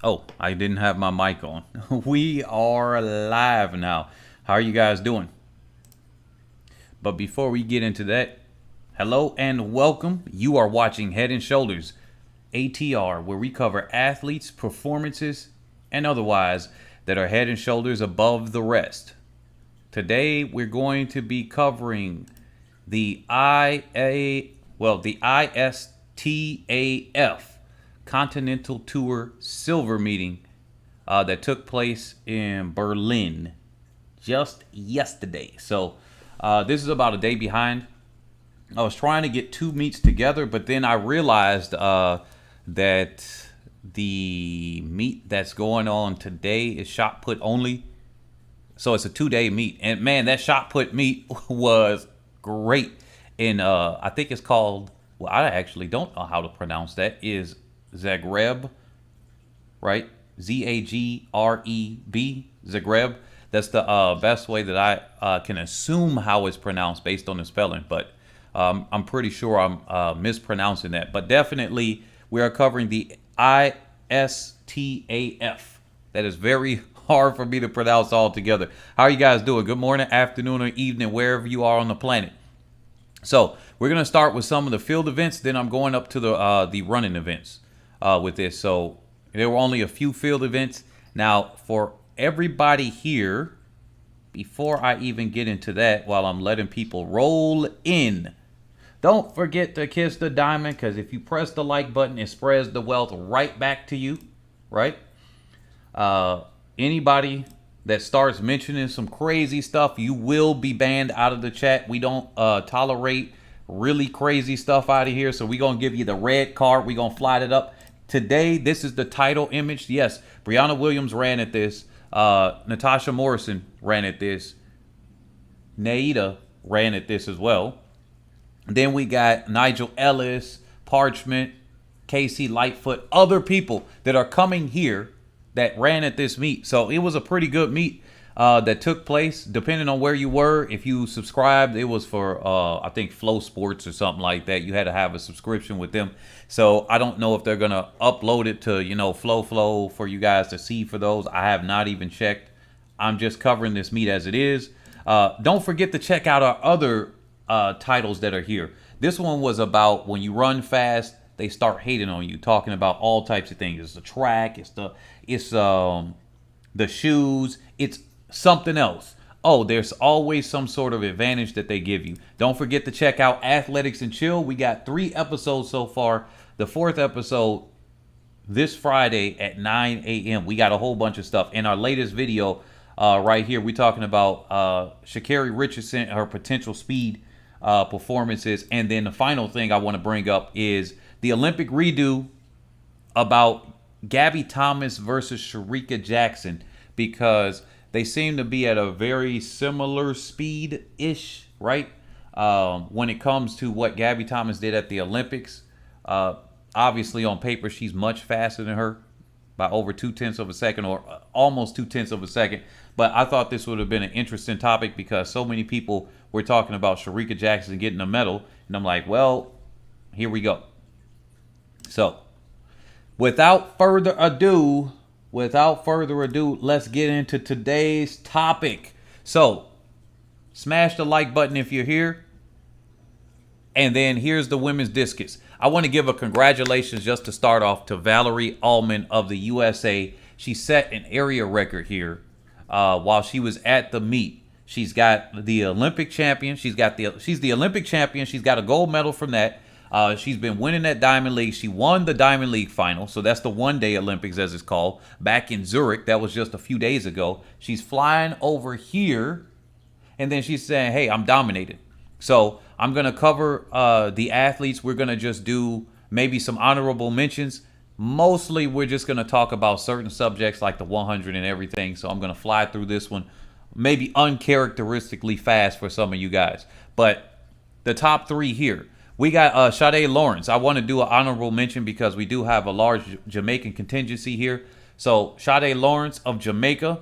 Oh, I didn't have my mic on. We are live now. How are you guys doing? But before we get into that, hello and welcome. You are watching Head and Shoulders ATR, where we cover athletes, performances, and otherwise that are head and shoulders above the rest. Today we're going to be covering the ISTAF Continental Tour Silver meeting that took place in Berlin just yesterday. So this is about a day behind. I was trying to get two meets together, but then I realized that the meet that's going on today is shot put only. So it's a 2-day meet. And man, that shot put meet was great. And I think it's called, well, I actually don't know how to pronounce that, is Zagreb, right? Zagreb, Zagreb. That's the best way that I can assume how it's pronounced based on the spelling. But I'm pretty sure I'm mispronouncing that. But definitely we are covering the ISTAF. That is very hard for me to pronounce altogether. How are you guys doing? Good morning, afternoon, or evening, wherever you are on the planet. So we're going to start with some of the field events. Then I'm going up to the running events with this. So there were only a few field events. Now, for everybody here, before I even get into that, while I'm letting people roll in, don't forget to kiss the diamond, because if you press the like button, it spreads the wealth right back to you, right? Anybody that starts mentioning some crazy stuff, you will be banned out of the chat. We don't tolerate really crazy stuff out of here. So we're going to give you the red card. We're going to fly it up. Today, this is the title image. Yes, Brianna Williams ran at this. Natasha Morrison ran at this. Naida ran at this as well. Then we got Nigel Ellis, Parchment, Casey Lightfoot, other people that are coming here that ran at this meet. So it was a pretty good meet that took place, depending on where you were. If you subscribed, it was for, I think, Flow Sports or something like that. You had to have a subscription with them. So I don't know if they're going to upload it to, Flow for you guys to see for those. I have not even checked. I'm just covering this meet as it is. Don't forget to check out our other titles that are here. This one was about when you run fast, they start hating on you, talking about all types of things. It's the track, it's the shoes, it's something else. Oh, there's always some sort of advantage that they give you. Don't forget to check out Athletics and Chill. We got 3 episodes so far. The 4th episode this Friday at 9 a.m. We got a whole bunch of stuff. In our latest video right here, we're talking about Sha'Carri Richardson, her potential speed performances. And then the final thing I want to bring up is the Olympic redo about Gabby Thomas versus Shericka Jackson, because they seem to be at a very similar speed-ish, right? When it comes to what Gabby Thomas did at the Olympics. Obviously, on paper, she's much faster than her by over 0.2 of a second, or almost 0.2 of a second. But I thought this would have been an interesting topic because so many people were talking about Shericka Jackson getting a medal. And I'm like, well, here we go. So, without further ado, let's get into today's topic. So, smash the like button if you're here. And then here's the women's discus. I want to give a congratulations just to start off to Valerie Allman of the USA. She set an area record here while she was at the meet. She's got the Olympic champion. She's the Olympic champion. She's got a gold medal from that. She's been winning that Diamond League. She won the Diamond League final. So that's the one-day Olympics, as it's called, back in Zurich. That was just a few days ago. She's flying over here, and then she's saying, hey, I'm dominated. So I'm going to cover the athletes. We're going to just do maybe some honorable mentions. Mostly, we're just going to talk about certain subjects like the 100 and everything. So I'm going to fly through this one, maybe uncharacteristically fast for some of you guys. But the top 3 here. We got Sade Lawrence. I want to do an honorable mention because we do have a large Jamaican contingency here. So Sade Lawrence of Jamaica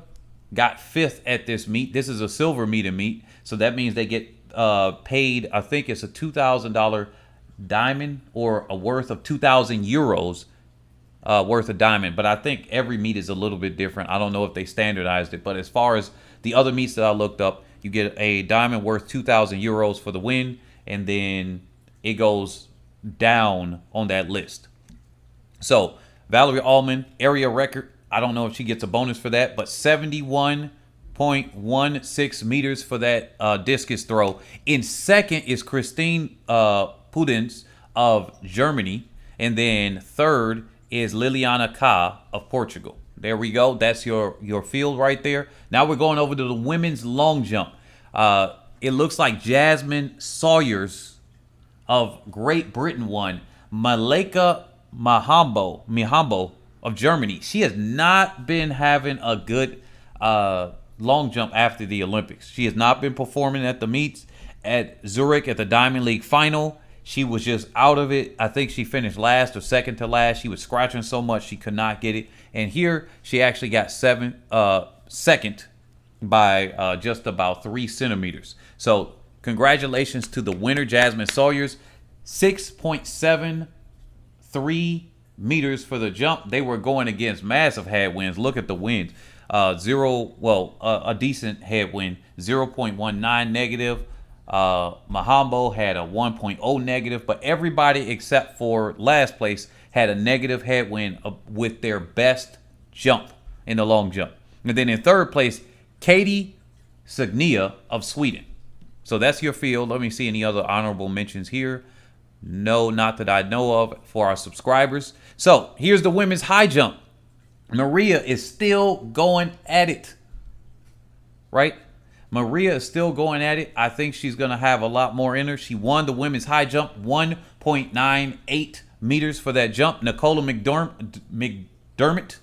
got 5th at this meet. This is a silver meet. So that means they get paid, I think it's a $2,000 diamond or a worth of 2,000 euros worth a diamond. But I think every meet is a little bit different. I don't know if they standardized it. But as far as the other meets that I looked up, you get a diamond worth 2,000 euros for the win. And then it goes down on that list. So Valerie Allman, area record. I don't know if she gets a bonus for that, but 71.16 meters for that discus throw. In second is Christine Pudens of Germany. And then third is Liliana Ka of Portugal. There we go. That's your field right there. Now we're going over to the women's long jump. It looks like Jasmine Sawyers of Great Britain won. Maleka Mihambo of Germany. She has not been having a good long jump after the Olympics. She has not been performing at the meets. At Zurich at the Diamond League final, she was just out of it. I think she finished last or second to last. She was scratching so much she could not get it. And here she actually got second by just about 3 centimeters. So congratulations to the winner, Jasmine Sawyers. 6.73 meters for the jump. They were going against massive headwinds. Look at the winds. A decent headwind, 0.19 negative. Mahambo had a 1.0 negative, but everybody except for last place had a negative headwind with their best jump in the long jump. And then in third place, Katie Signia of Sweden. So that's your field. Let me see any other honorable mentions here. No, not that I know of for our subscribers. So here's the women's high jump. Maria is still going at it, right? Maria is still going at it. I think she's going to have a lot more in her. She won the women's high jump, 1.98 meters for that jump. Nicola McDermott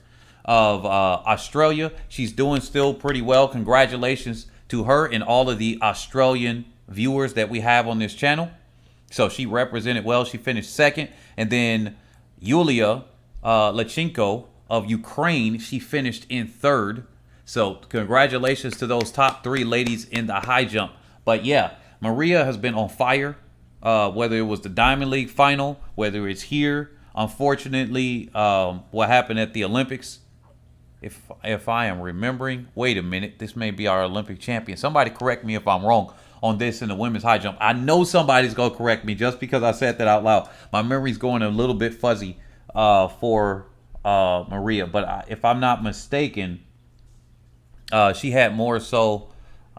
of Australia. She's doing still pretty well. Congratulations to her and all of the Australian viewers that we have on this channel. So she represented well. She finished second. And then Yulia Lachenko of Ukraine, she finished in third. So congratulations to those top 3 ladies in the high jump. But yeah, Maria has been on fire, whether it was the Diamond League final, whether it's here. Unfortunately, what happened at the Olympics, if I am remembering, wait a minute, this may be our Olympic champion. Somebody correct me if I'm wrong on this in the women's high jump. I know somebody's going to correct me just because I said that out loud. My memory's going a little bit fuzzy for Maria. But if I'm not mistaken, she had more so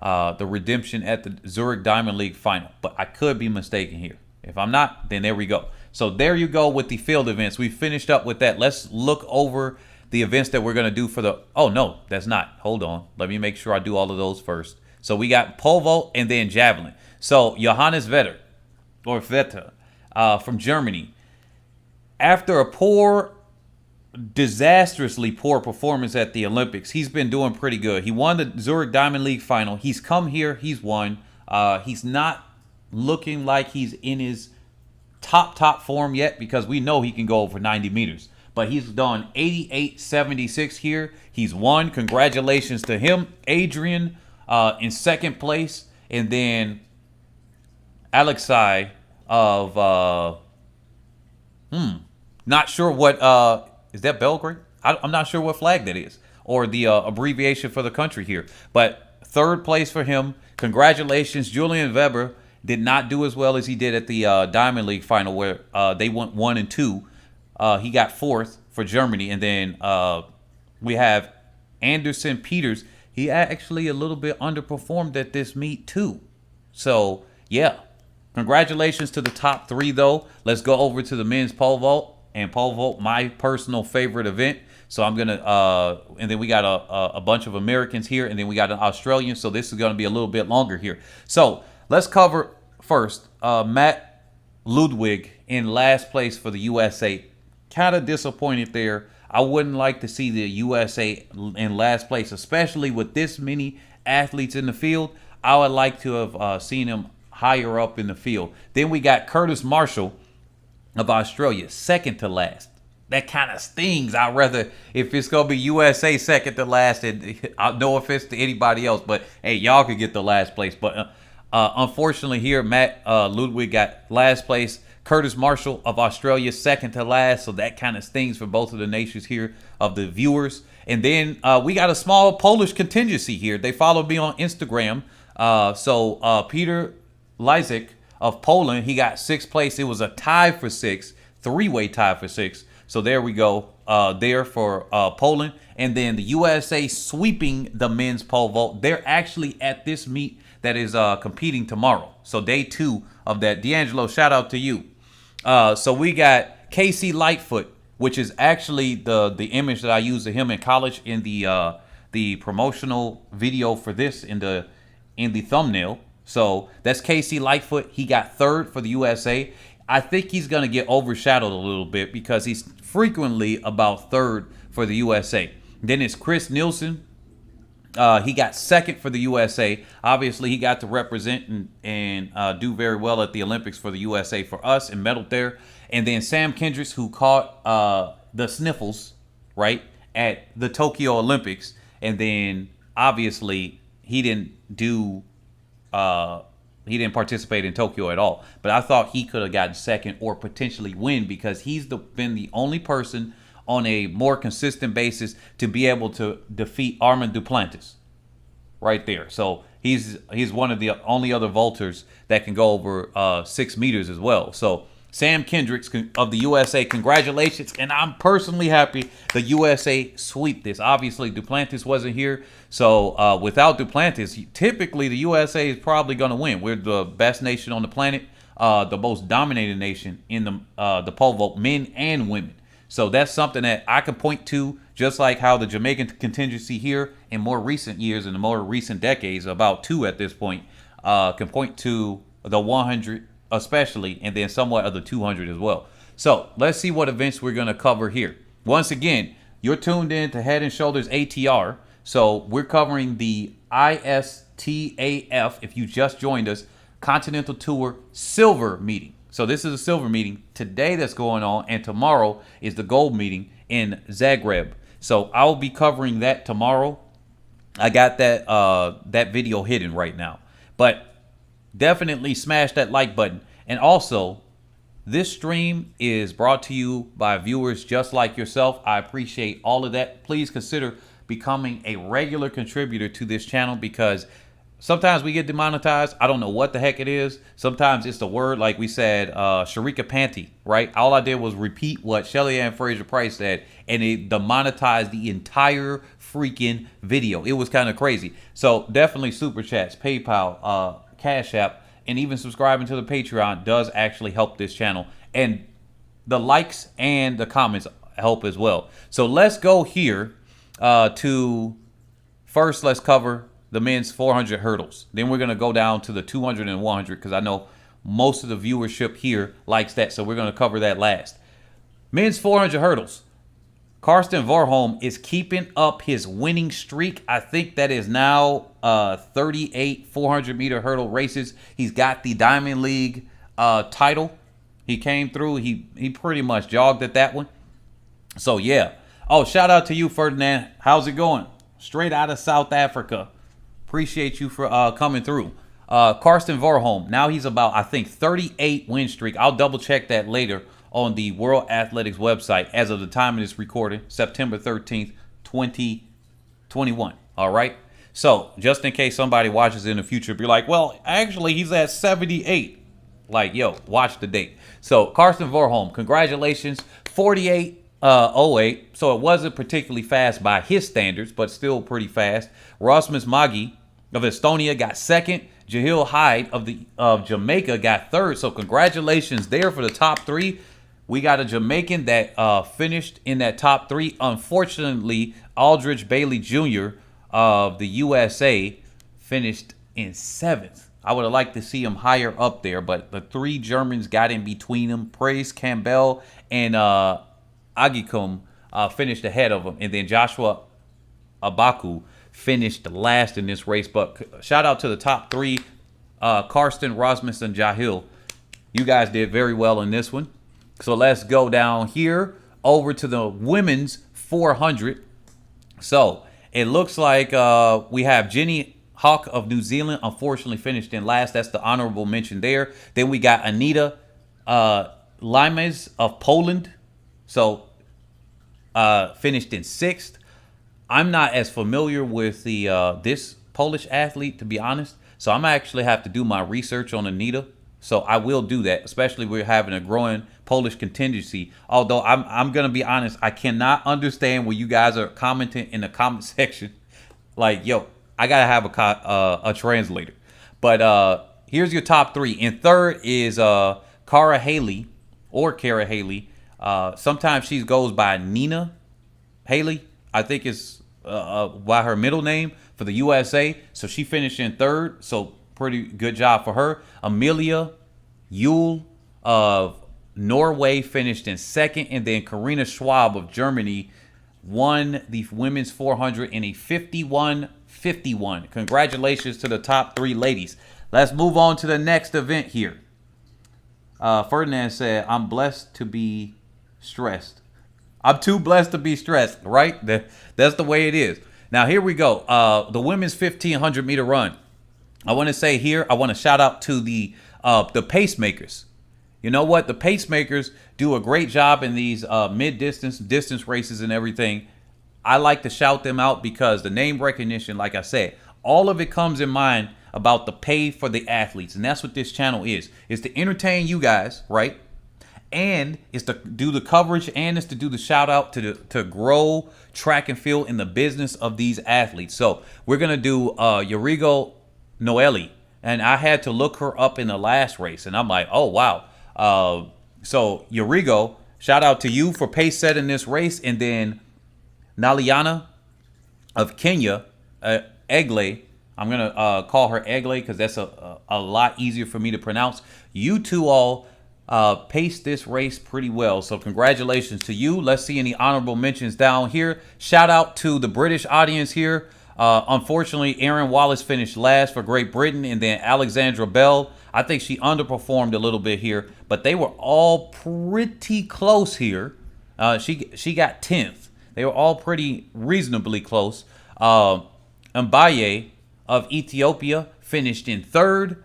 the redemption at the Zurich Diamond League final. But I could be mistaken here. If I'm not, then there we go. So there you go with the field events. We finished up with that. Let's look over the events that we're going to do for the... Oh, no, that's not. Hold on. Let me make sure I do all of those first. So we got pole vault and then javelin. So Johannes Vetter from Germany. After a disastrously poor performance at the Olympics, he's been doing pretty good. He won the Zurich Diamond League final. He's come here. He's won. He's not looking like he's in his top form yet because we know he can go over 90 meters. But he's done 88.76 here. He's won. Congratulations to him. Adrian in second place. And then Alexei of, not sure what, is that Belgrade? I'm not sure what flag that is or the abbreviation for the country here. But third place for him. Congratulations. Julian Weber did not do as well as he did at the Diamond League final where they went 1 and 2. He got fourth for Germany. And then we have Anderson Peters. He actually a little bit underperformed at this meet too. So, yeah. Congratulations to the top 3, though. Let's go over to the men's pole vault. And pole vault, my personal favorite event. So I'm going to, and then we got a bunch of Americans here. And then we got an Australian. So this is going to be a little bit longer here. So let's cover first Matt Ludwig in last place for the USA. Kind of disappointed there. I wouldn't like to see the USA in last place, especially with this many athletes in the field. I would like to have seen him higher up in the field. Then we got Curtis Marshall of Australia, second to last. That kind of stings. I'd rather, if it's going to be USA second to last, and no offense to anybody else, but hey, y'all could get the last place. But unfortunately here, Matt Ludwig got last place. Curtis Marshall of Australia, second to last. So that kind of stings for both of the nations here of the viewers. And then we got a small Polish contingency here. They followed me on Instagram. Peter Lyzik of Poland, he got sixth place. It was a tie for sixth, three-way tie for sixth. So there we go there for Poland. And then the USA sweeping the men's pole vault. They're actually at this meet that is competing tomorrow. So day 2 of that. D'Angelo, shout out to you. So we got Casey Lightfoot, which is actually the image that I used of him in college in the promotional video for this in the thumbnail. So that's Casey Lightfoot. He got third for the USA. I think he's going to get overshadowed a little bit because he's frequently about third for the USA. Then it's Chris Nielsen. He got second for the USA. Obviously, he got to represent and do very well at the Olympics for the USA for us and medaled there. And then Sam Kendricks, who caught the sniffles, right, at the Tokyo Olympics. And then, obviously, he didn't participate in Tokyo at all. But I thought he could have gotten second or potentially win because he's been the only person on a more consistent basis to be able to defeat Armand Duplantis right there. So he's one of the only other vaulters that can go over 6 meters as well. So Sam Kendricks of the USA, congratulations. And I'm personally happy the USA sweep this. Obviously, Duplantis wasn't here. So without Duplantis, typically the USA is probably going to win. We're the best nation on the planet, the most dominated nation in the pole vault, men and women. So that's something that I can point to, just like how the Jamaican contingency here in more recent years, in the more recent decades, about 2 at this point, can point to the 100 especially, and then somewhat of the 200 as well. So let's see what events we're going to cover here. Once again, you're tuned in to Head and Shoulders ATR. So we're covering the ISTAF, if you just joined us, Continental Tour Silver meeting. So this is a silver meeting today that's going on, and tomorrow is the gold meeting in Zagreb. So I'll be covering that tomorrow. I got that video hidden right now, but definitely smash that like button. And also, this stream is brought to you by viewers just like yourself. I appreciate all of that. Please consider becoming a regular contributor to this channel because sometimes we get demonetized. I don't know what the heck it is. Sometimes it's the word, like we said, Sharika Panty, right? All I did was repeat what Shelly Ann Fraser Price said, and it demonetized the entire freaking video. It was kind of crazy. So definitely super chats, PayPal, Cash App, and even subscribing to the Patreon does actually help this channel. And the likes and the comments help as well. So let's go here to first, let's cover the men's 400 hurdles. Then we're going to go down to the 200 and 100 because I know most of the viewership here likes that. So we're going to cover that last. Men's 400 hurdles. Karsten Warholm is keeping up his winning streak. I think that is now 38 400-meter hurdle races. He's got the Diamond League title. He came through. He pretty much jogged at that one. So, yeah. Oh, shout out to you, Ferdinand. How's it going? Straight out of South Africa. Appreciate you for coming through. Karsten Warholm. Now he's about, I think, 38 win streak. I'll double check that later on the World Athletics website as of the time of this recording, September 13th, 2021. All right. So just in case somebody watches in the future, be like, well, actually, he's at 78. Like, yo, watch the date. So Karsten Warholm, congratulations. 48.08. So it wasn't particularly fast by his standards, but still pretty fast. Rasmus Magi of Estonia got second. Jahil Hyde of Jamaica got third. So congratulations there for the top 3. We got a Jamaican that finished in that top 3. Unfortunately, Aldridge Bailey Jr. of the USA finished in 7th. I would have liked to see him higher up there, but the 3 Germans got in between them. Praise Campbell and Agikum finished ahead of him. And then Joshua Abaku finished last in this race. But shout out to the top 3, Karsten, Rasmus, and Jahil. You guys did very well in this one. So let's go down here over to the women's 400. So it looks like we have Jenny Hawk of New Zealand, unfortunately finished in last. That's the honorable mention there. Then we got Anita Limes of Poland. So finished in 6th. I'm not as familiar with the this Polish athlete, to be honest. So I'm actually have to do my research on Anita. So I will do that, especially we're having a growing Polish contingency. Although I'm gonna be honest, I cannot understand when you guys are commenting in the comment section, like, yo, I gotta have a translator. But here's your top 3. In 3rd is Cara Haley or Kara Haley. Sometimes she goes by Nina Haley, I think is by her middle name for the USA. So she finished in 3rd. So pretty good job for her. Amelia Yule of Norway finished in 2nd. And then Karina Schwab of Germany won the women's 400 in a 51-51. Congratulations to the top 3 ladies. Let's move on to the next event here. Ferdinand said, I'm blessed to be stressed. I'm too blessed to be stressed, right? That's the way it is. Now, here we go. The women's 1,500 meter run. I want to say here, I want to shout out to the pacemakers. You know what? The pacemakers do a great job in these distance races and everything. I like to shout them out because the name recognition, like I said, all of it comes in mind about the pay for the athletes. And that's what this channel is to entertain you guys, right? And it's to do the coverage, and it's to do the shout out to grow track and field in the business of these athletes. So we're gonna do Yurigo Noeli, and I had to look her up in the last race, and I'm like, oh wow. So Yurigo, shout out to you for pace setting this race, and then Naliana of Kenya, Egle. I'm gonna call her Egle because that's a lot easier for me to pronounce. You two all paced this race pretty well, so congratulations to you. Let's see any honorable mentions down here. Shout out to the British audience here. Unfortunately, Erin Wallace finished last for Great Britain, and then Alexandra Bell, I think she underperformed a little bit here, but they were all pretty close here. She got 10th. They were all pretty reasonably close. Mbaye of Ethiopia finished in 3rd.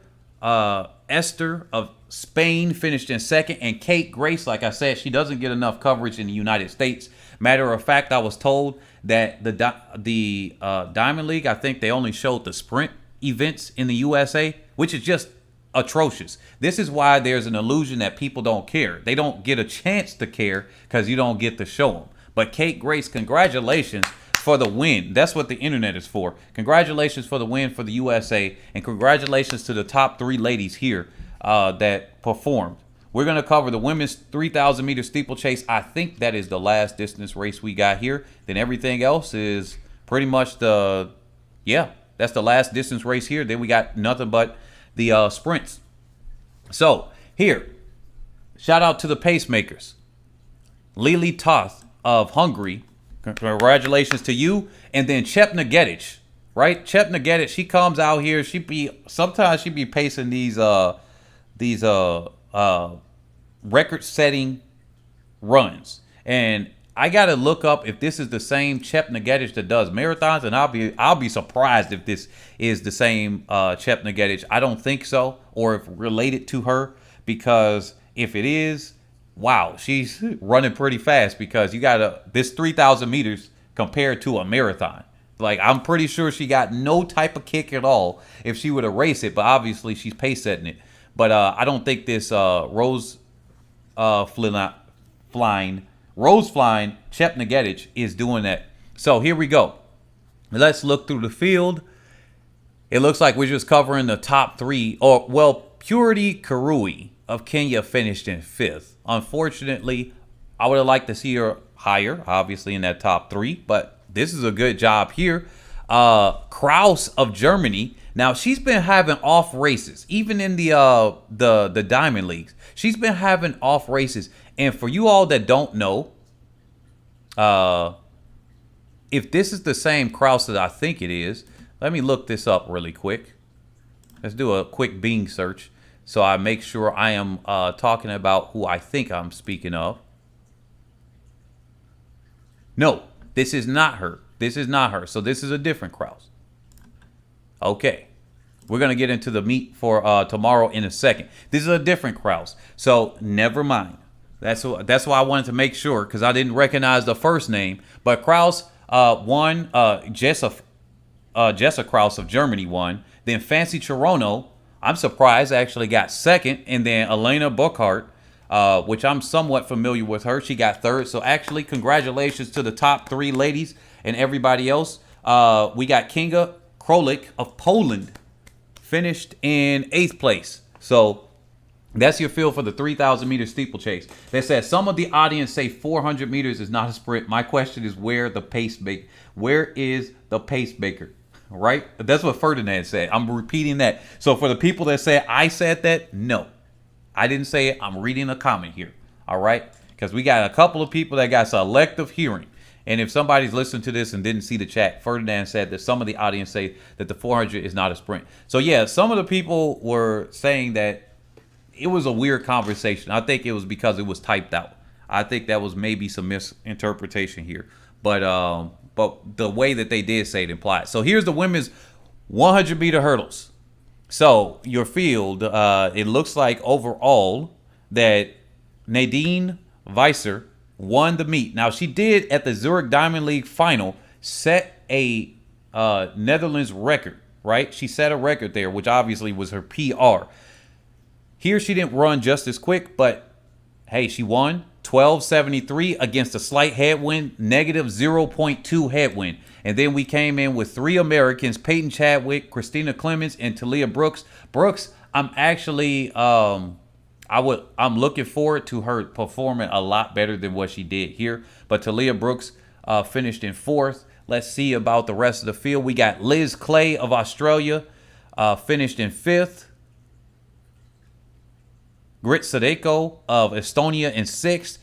Esther of Spain finished in 2nd, and Kate Grace, like I said, she doesn't get enough coverage in the United States. Matter of fact, I was told that the Diamond League, I think they only showed the sprint events in the USA, which is just atrocious. This is why there's an illusion that people don't care. They don't get a chance to care because you don't get to show them. But Kate Grace, congratulations for the win. That's what the internet is for. Congratulations for the win for the USA, and congratulations to the top 3 ladies here that performed. We're going to cover the women's 3,000 meter steeplechase. I think that is the last distance race we got here. Then everything else is pretty much that's the last distance race here. Then we got nothing but the sprints. So here, shout out to the pacemakers. Lili Toth of Hungary, congratulations to you. And then Chepna Gedic, right? Chepna Gedic, she comes out here. Sometimes she be pacing these record-setting runs, and I gotta look up if this is the same Chepna Gedic that does marathons, and I'll be surprised if this is the same Chepna Gedic. I don't think so, or if related to her, because if it is, wow, she's running pretty fast, because you got this 3,000 meters compared to a marathon. Like, I'm pretty sure she got no type of kick at all if she would have raced it, but obviously she's pace setting it. But I don't think this Rose flying Chepna Gedic is doing that. So here we go. Let's look through the field. It looks like we're just covering the top 3. Or, well, Purity Karui of Kenya finished in 5th. Unfortunately, I would have liked to see her higher, obviously in that top 3. But this is a good job here. Kraus of Germany. Now, she's been having off races, even in the Diamond Leagues. She's been having off races. And for you all that don't know, if this is the same Kraus that I think it is, let me look this up really quick. Let's do a quick Bing search so I make sure I am talking about who I think I'm speaking of. No, this is not her. This is not her. So this is a different Kraus. Okay, we're going to get into the meat for tomorrow in a second. This is a different Kraus, so never mind. That's why I wanted to make sure, because I didn't recognize the first name. But Kraus won. Jessa Kraus of Germany won. Then Fancy Chirono, I'm surprised, actually got second. And then Elena Burkhardt, which I'm somewhat familiar with her, she got third. So actually, congratulations to the top 3 ladies and everybody else. We got Kinga Krolik of Poland finished in 8th place. So that's your field for the 3,000 meter steeplechase. They said some of the audience say 400 meters is not a sprint. My question is, where is the pacemaker? Right? That's what Ferdinand said. I'm repeating that. So for the people that say I said that, no, I didn't say it. I'm reading a comment here. All right? Because we got a couple of people that got selective hearing. And if somebody's listening to this and didn't see the chat, Ferdinand said that some of the audience say that the 400 is not a sprint. So yeah, some of the people were saying that it was a weird conversation. I think it was because it was typed out. I think that was maybe some misinterpretation here. But the way that they did say it implied. So here's the women's 100 meter hurdles. So your field, it looks like overall that Nadine Weiser won the meet. Now, she did at the Zurich Diamond League final set a Netherlands record, right? She set a record there, which obviously was her PR. Here, she didn't run just as quick, but hey, she won 12:73 against a slight headwind, negative 0.2 headwind. And then we came in with 3 Americans, Peyton Chadwick, Christina Clemens, and Talia Brooks. Brooks, I'm actually I'm looking forward to her performing a lot better than what she did here. But Talia Brooks finished in 4th. Let's see about the rest of the field. We got Liz Clay of Australia finished in 5th. Grit Sadeko of Estonia in 6th.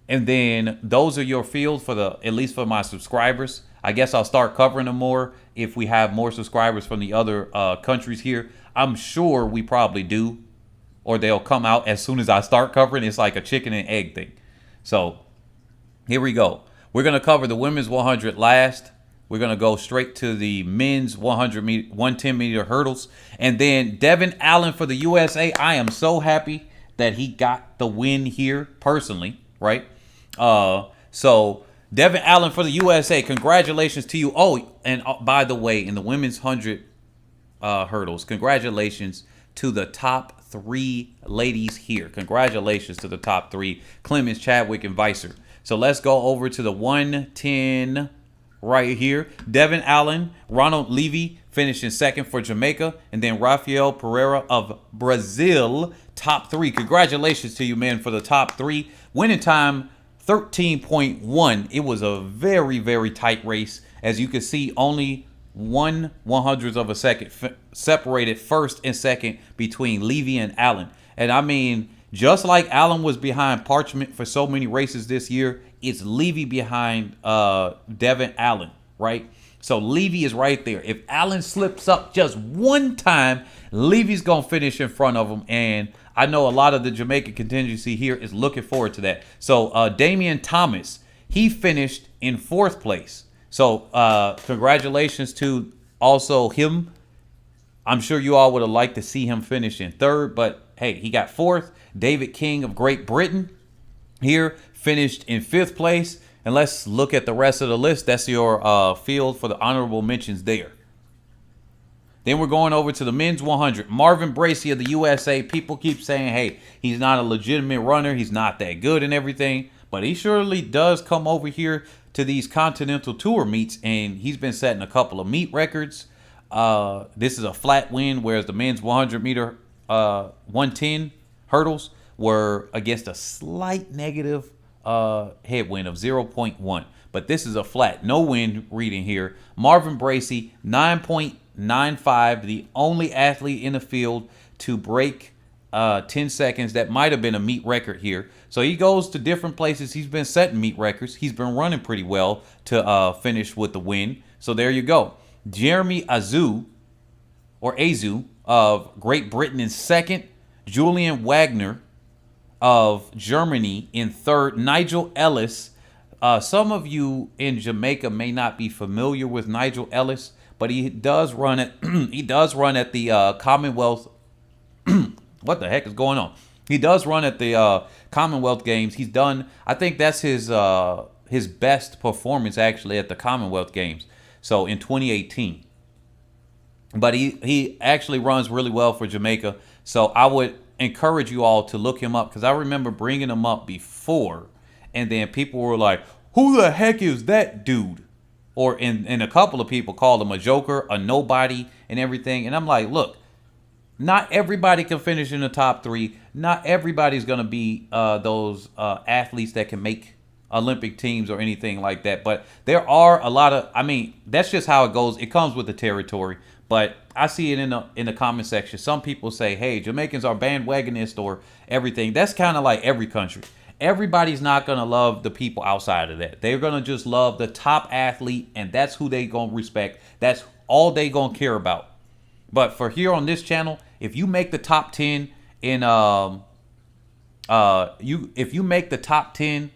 And then those are your fields for at least for my subscribers. I guess I'll start covering them more if we have more subscribers from the other countries here. I'm sure we probably do, or they'll come out as soon as I start covering. It's like a chicken and egg thing. So here we go. We're going to cover the women's 100 last. We're going to go straight to the men's 110 meter hurdles. And then Devin Allen for the USA. I am so happy that he got the win here personally, right? So Devin Allen for the USA. Congratulations to you. Oh, and by the way, in the women's 100 hurdles, congratulations to the top 3 ladies here. Congratulations to the top 3, Clemens, Chadwick, and Weiser. So let's go over to the 110 right here. Devin Allen, Ronald Levy finished in 2nd for Jamaica, and then Rafael Pereira of Brazil, top 3. Congratulations to you, man, for the top 3. Winning time 13.1. It was a very, very tight race. As you can see, only 1/100th of a second separated 1st and 2nd between Levy and Allen. And I mean, just like Allen was behind Parchment for so many races this year, it's Levy behind Devin Allen, right? So Levy is right there. If Allen slips up just one time, Levy's going to finish in front of him. And I know a lot of the Jamaican contingency here is looking forward to that. So Damian Thomas, he finished in 4th place. So congratulations to also him. I'm sure you all would have liked to see him finish in 3rd, but hey, he got 4th. David King of Great Britain here finished in 5th place. And let's look at the rest of the list. That's your field for the honorable mentions there. Then we're going over to the men's 100. Marvin Bracey of the USA. People keep saying, hey, he's not a legitimate runner. He's not that good and everything. But he surely does come over here to these Continental Tour meets. And he's been setting a couple of meet records. This is a flat win, whereas the men's 100 meter 110 hurdles were against a slight negative headwind of 0.1. But this is a flat, no wind reading here. Marvin Bracey, 9.95, the only athlete in the field to break 10 seconds. That might have been a meet record here. So he goes to different places. He's been setting meet records. He's been running pretty well to finish with the win. So there you go. Jeremy Azu of Great Britain in 2nd. Julian Wagner of Germany in 3rd. Nigel Ellis. Some of you in Jamaica may not be familiar with Nigel Ellis, but he does run at the Commonwealth. What the heck is going on? He does run at the Commonwealth Games. He's done, I think that's his best performance actually at the Commonwealth Games. So in 2018. But he actually runs really well for Jamaica. So I would encourage you all to look him up, because I remember bringing him up before, and then people were like, who the heck is that dude? Or and a couple of people called him a joker, a nobody, and everything. And I'm like, look, not everybody can finish in the top 3. Not everybody's going to be those athletes that can make Olympic teams or anything like that. But there are a lot of, I mean, that's just how it goes. It comes with the territory. But I see it in the comment section. Some people say, hey, Jamaicans are bandwagonist or everything. That's kind of like every country. Everybody's not going to love the people outside of that. They're going to just love the top athlete, and that's who they going to respect. That's all they going to care about. But for here on this channel, if you make the top 10 in if you make the top 10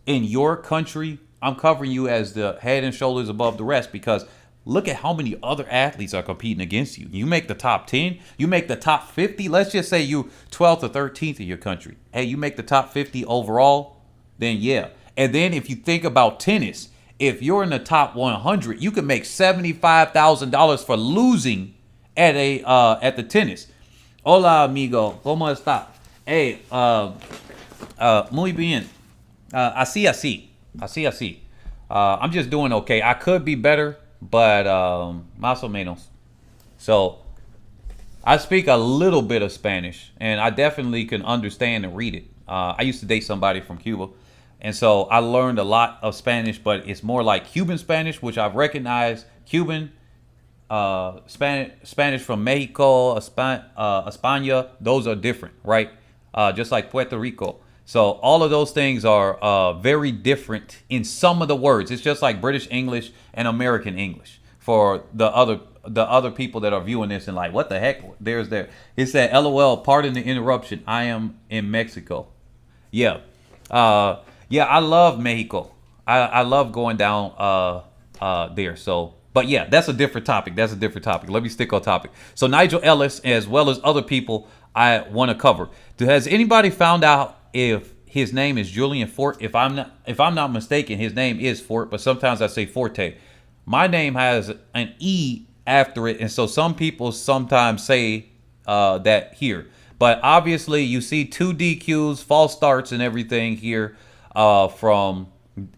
in your country, I'm covering you as the head and shoulders above the rest, because look at how many other athletes are competing against you. You make the top 10, you make the top 50. Let's just say you 12th or 13th in your country. Hey, you make the top 50 overall, then yeah. And then if you think about tennis, if you're in the top 100, you can make $75,000 for losing at the tennis. Hola, amigo. ¿Cómo está? Hey, muy bien. Así. I'm just doing okay. I could be better, but más o menos. So I speak a little bit of Spanish, and I definitely can understand and read it. I used to date somebody from Cuba, and so I learned a lot of Spanish, but it's more like Cuban Spanish, which I've recognized. Cuban, Spanish from Mexico, España, those are different, right? Just like Puerto Rico. So all of those things are very different in some of the words. It's just like British English and American English for the other people that are viewing this and like, what the heck? It said, LOL, pardon the interruption. I am in Mexico. Yeah. I love Mexico. I love going down there. So, but yeah, that's a different topic. Let me stick on topic. So Nigel Ellis, as well as other people I want to cover. Has anybody found out if his name is Julian Fort? If I'm not mistaken, his name is Fort, but sometimes I say Forte. My name has an E after it, and so some people sometimes say that here. But obviously, you see 2 DQs, false starts, and everything here from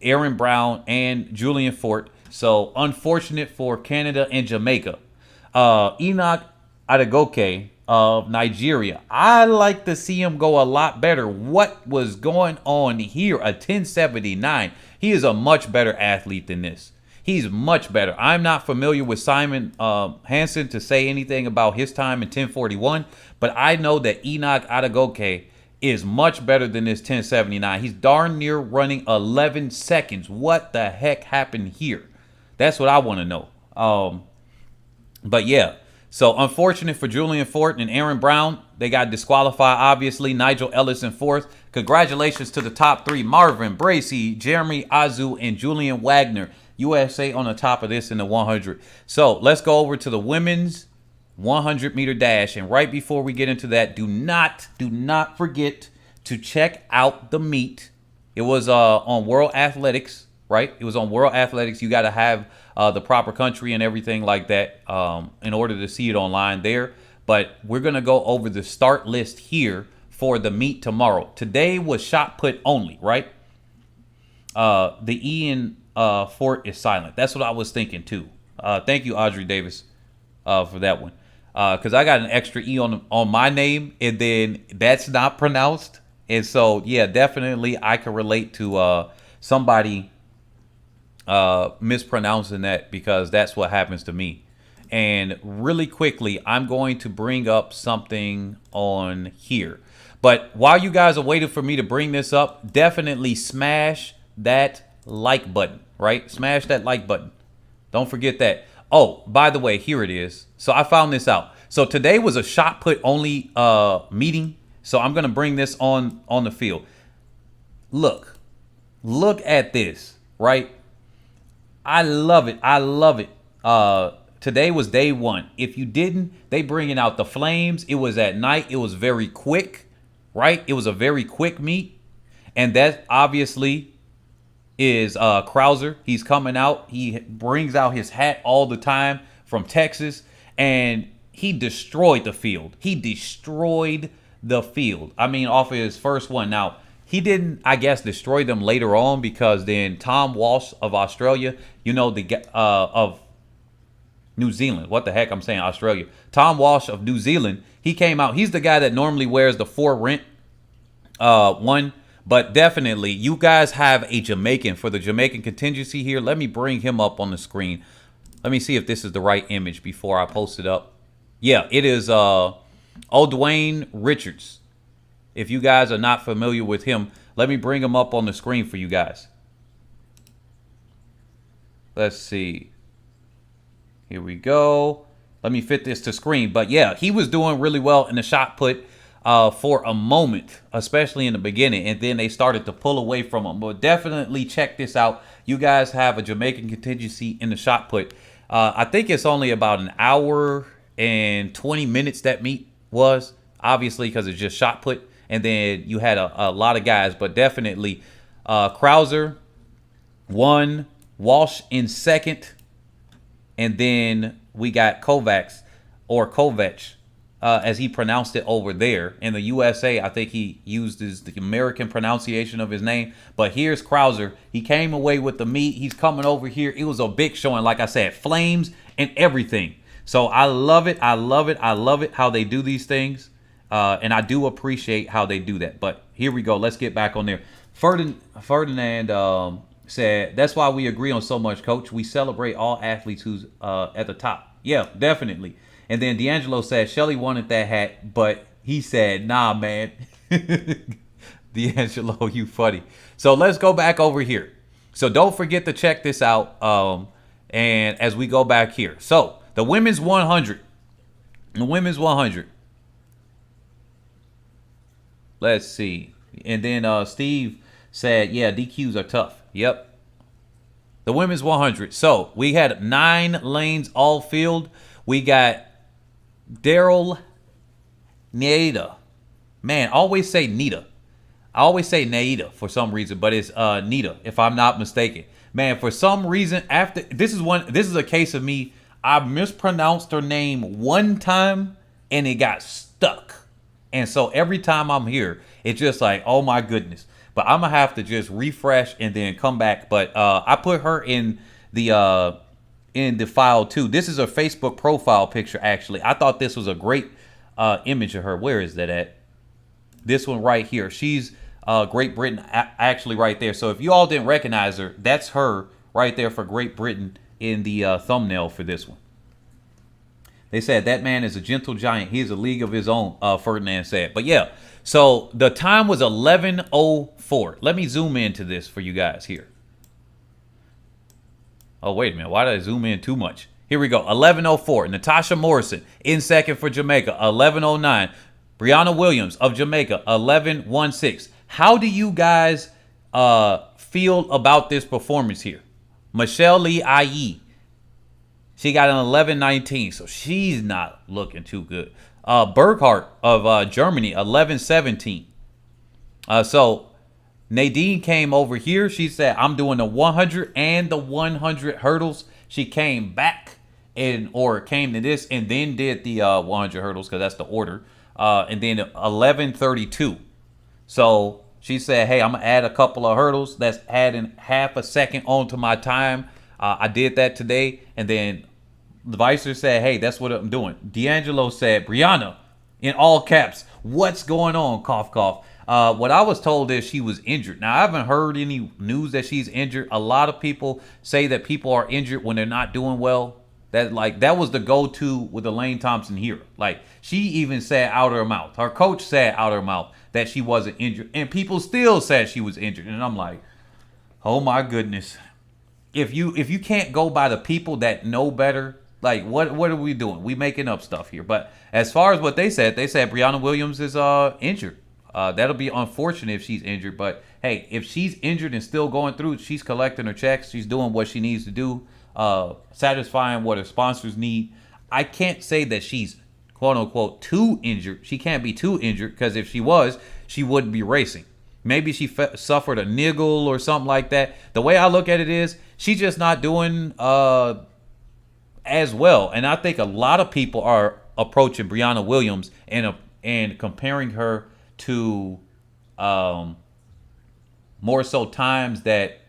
Aaron Brown and Julian Fort. So unfortunate for Canada and Jamaica. Enoch Adegoke of Nigeria. I like to see him go a lot better. What was going on here? A 1079. He is a much better athlete than this. He's much better. I'm not familiar with Simon Hansen to say anything about his time in 1041, but I know that Enoch Adegoke is much better than this 1079. He's darn near running 11 seconds. What the heck happened here? That's what I want to know. But yeah. So unfortunate for Julian Fort and Aaron Brown. They got disqualified, obviously. Nigel Ellis in 4th. Congratulations to the top 3. Marvin Bracy, Jeremy Azu, and Julian Wagner. USA on the top of this in the 100. So let's go over to the women's 100-meter dash. And right before we get into that, do not forget to check out the meet. It was on World Athletics, right? It was on World Athletics. You got to have the proper country and everything like that in order to see it online there. But we're going to go over the start list here for the meet tomorrow. Today was shot put only, right? The E in Fort is silent. That's what I was thinking too. Thank you, Audrey Davis, for that one. Because I got an extra E on my name, and then that's not pronounced. And so, yeah, definitely I can relate to somebody mispronouncing that, because that's what happens to me. And really quickly, I'm going to bring up something on here. But while you guys are waiting for me to bring this up, definitely smash that like button, right? Smash that like button. Don't forget that. Oh, by the way, here it is. So I found this out. So today was a shot put only meeting. So I'm going to bring this on the field. Look at this, right? I love it. Today was day 1. If you didn't, they bringing out the flames. It was at night. It was very quick. right? It was a very quick meet. And that obviously is Krauser. He's coming out. He brings out his hat all the time from Texas. And he destroyed the field. He destroyed the field. I mean, off of his first one. Now, he didn't, I guess, destroy them later on because then Tom Walsh of Australia, you know, of New Zealand. What the heck? I'm saying Australia. Tom Walsh of New Zealand. He came out. He's the guy that normally wears the for rent one. But definitely, you guys have a Jamaican for the Jamaican contingency here. Let me bring him up on the screen. Let me see if this is the right image before I post it up. Yeah, it is O'Dwayne Richards. If you guys are not familiar with him, let me bring him up on the screen for you guys. Let's see. Here we go. Let me fit this to screen. But yeah, he was doing really well in the shot put for a moment, especially in the beginning. And then they started to pull away from him. But definitely check this out. You guys have a Jamaican contingency in the shot put. I think it's only about an hour and 20 minutes that meet was. Obviously, because it's just shot put. And then you had a lot of guys. But definitely Krauser won, Walsh in second. And then we got Kovacs, or Kovac, as he pronounced it over there. In the USA, I think he used the American pronunciation of his name. But here's Krauser. He came away with the meat. He's coming over here. It was a big showing, like I said, flames and everything. So I love it. I love it. I love it how they do these things. And I do appreciate how they do that. But here we go. Let's get back on there. Ferdinand said, that's why we agree on so much, Coach. We celebrate all athletes who's at the top. Yeah, definitely. And then D'Angelo said, Shelly wanted that hat, but he said, nah, man. D'Angelo, you funny. So let's go back over here. So don't forget to check this out. And as we go back here. So the women's 100. The women's 100. Let's see. And then Steve said, yeah, DQs are tough. Yep. The women's 100. So we had 9 lanes all field. We got Daryl Naida. Man, I always say Nita. I always say Naida for some reason, but it's Nita, if I'm not mistaken. Man, for some reason, after this is a case of me. I mispronounced her name one time and it got stuck. And so every time I'm here, it's just like, oh my goodness. But I'm gonna have to just refresh and then come back. But I put her in the file too. This is a Facebook profile picture, actually. I thought this was a great image of her. Where is that at? This one right here. She's Great Britain, actually right there. So if you all didn't recognize her, that's her right there for Great Britain in the thumbnail for this one. They said that man is a gentle giant. He is a league of his own, Ferdinand said. But yeah, so the time was 11:04. Let me zoom into this for you guys here. Oh, wait a minute. Why did I zoom in too much? Here we go. 11:04. Natasha Morrison in second for Jamaica. 11:09. Brianna Williams of Jamaica. 11:16. How do you guys feel about this performance here? Michelle Lee IE. She got an 11:19, so she's not looking too good. Burghardt of Germany, 11:17. So Nadine came over here. She said, I'm doing the 100 and the 100 hurdles. She came back or came to this and then did the 100 hurdles because that's the order. And then 11:32. So she said, hey, I'm going to add a couple of hurdles. That's adding half a second onto my time. I did that today. And then the Vicer said, hey, that's what I'm doing. D'Angelo said, Brianna, in all caps, what's going on? Cough, cough. What I was told is she was injured. Now, I haven't heard any news that she's injured. A lot of people say that people are injured when they're not doing well. That was the go-to with Elaine Thompson here. Like, she even said out her mouth. Her coach said out her mouth that she wasn't injured. And people still said she was injured. And I'm like, oh my goodness. If you can't go by the people that know better, like what are we doing? We making up stuff here. But as far as what they said Brianna Williams is injured. That'll be unfortunate if she's injured. But hey, if she's injured and still going through, she's collecting her checks. She's doing what she needs to do, satisfying what her sponsors need. I can't say that she's quote unquote too injured. She can't be too injured because if she was, she wouldn't be racing. Maybe she suffered a niggle or something like that. The way I look at it is she's just not doing as well. And I think a lot of people are approaching Brianna Williams and comparing her to more so times that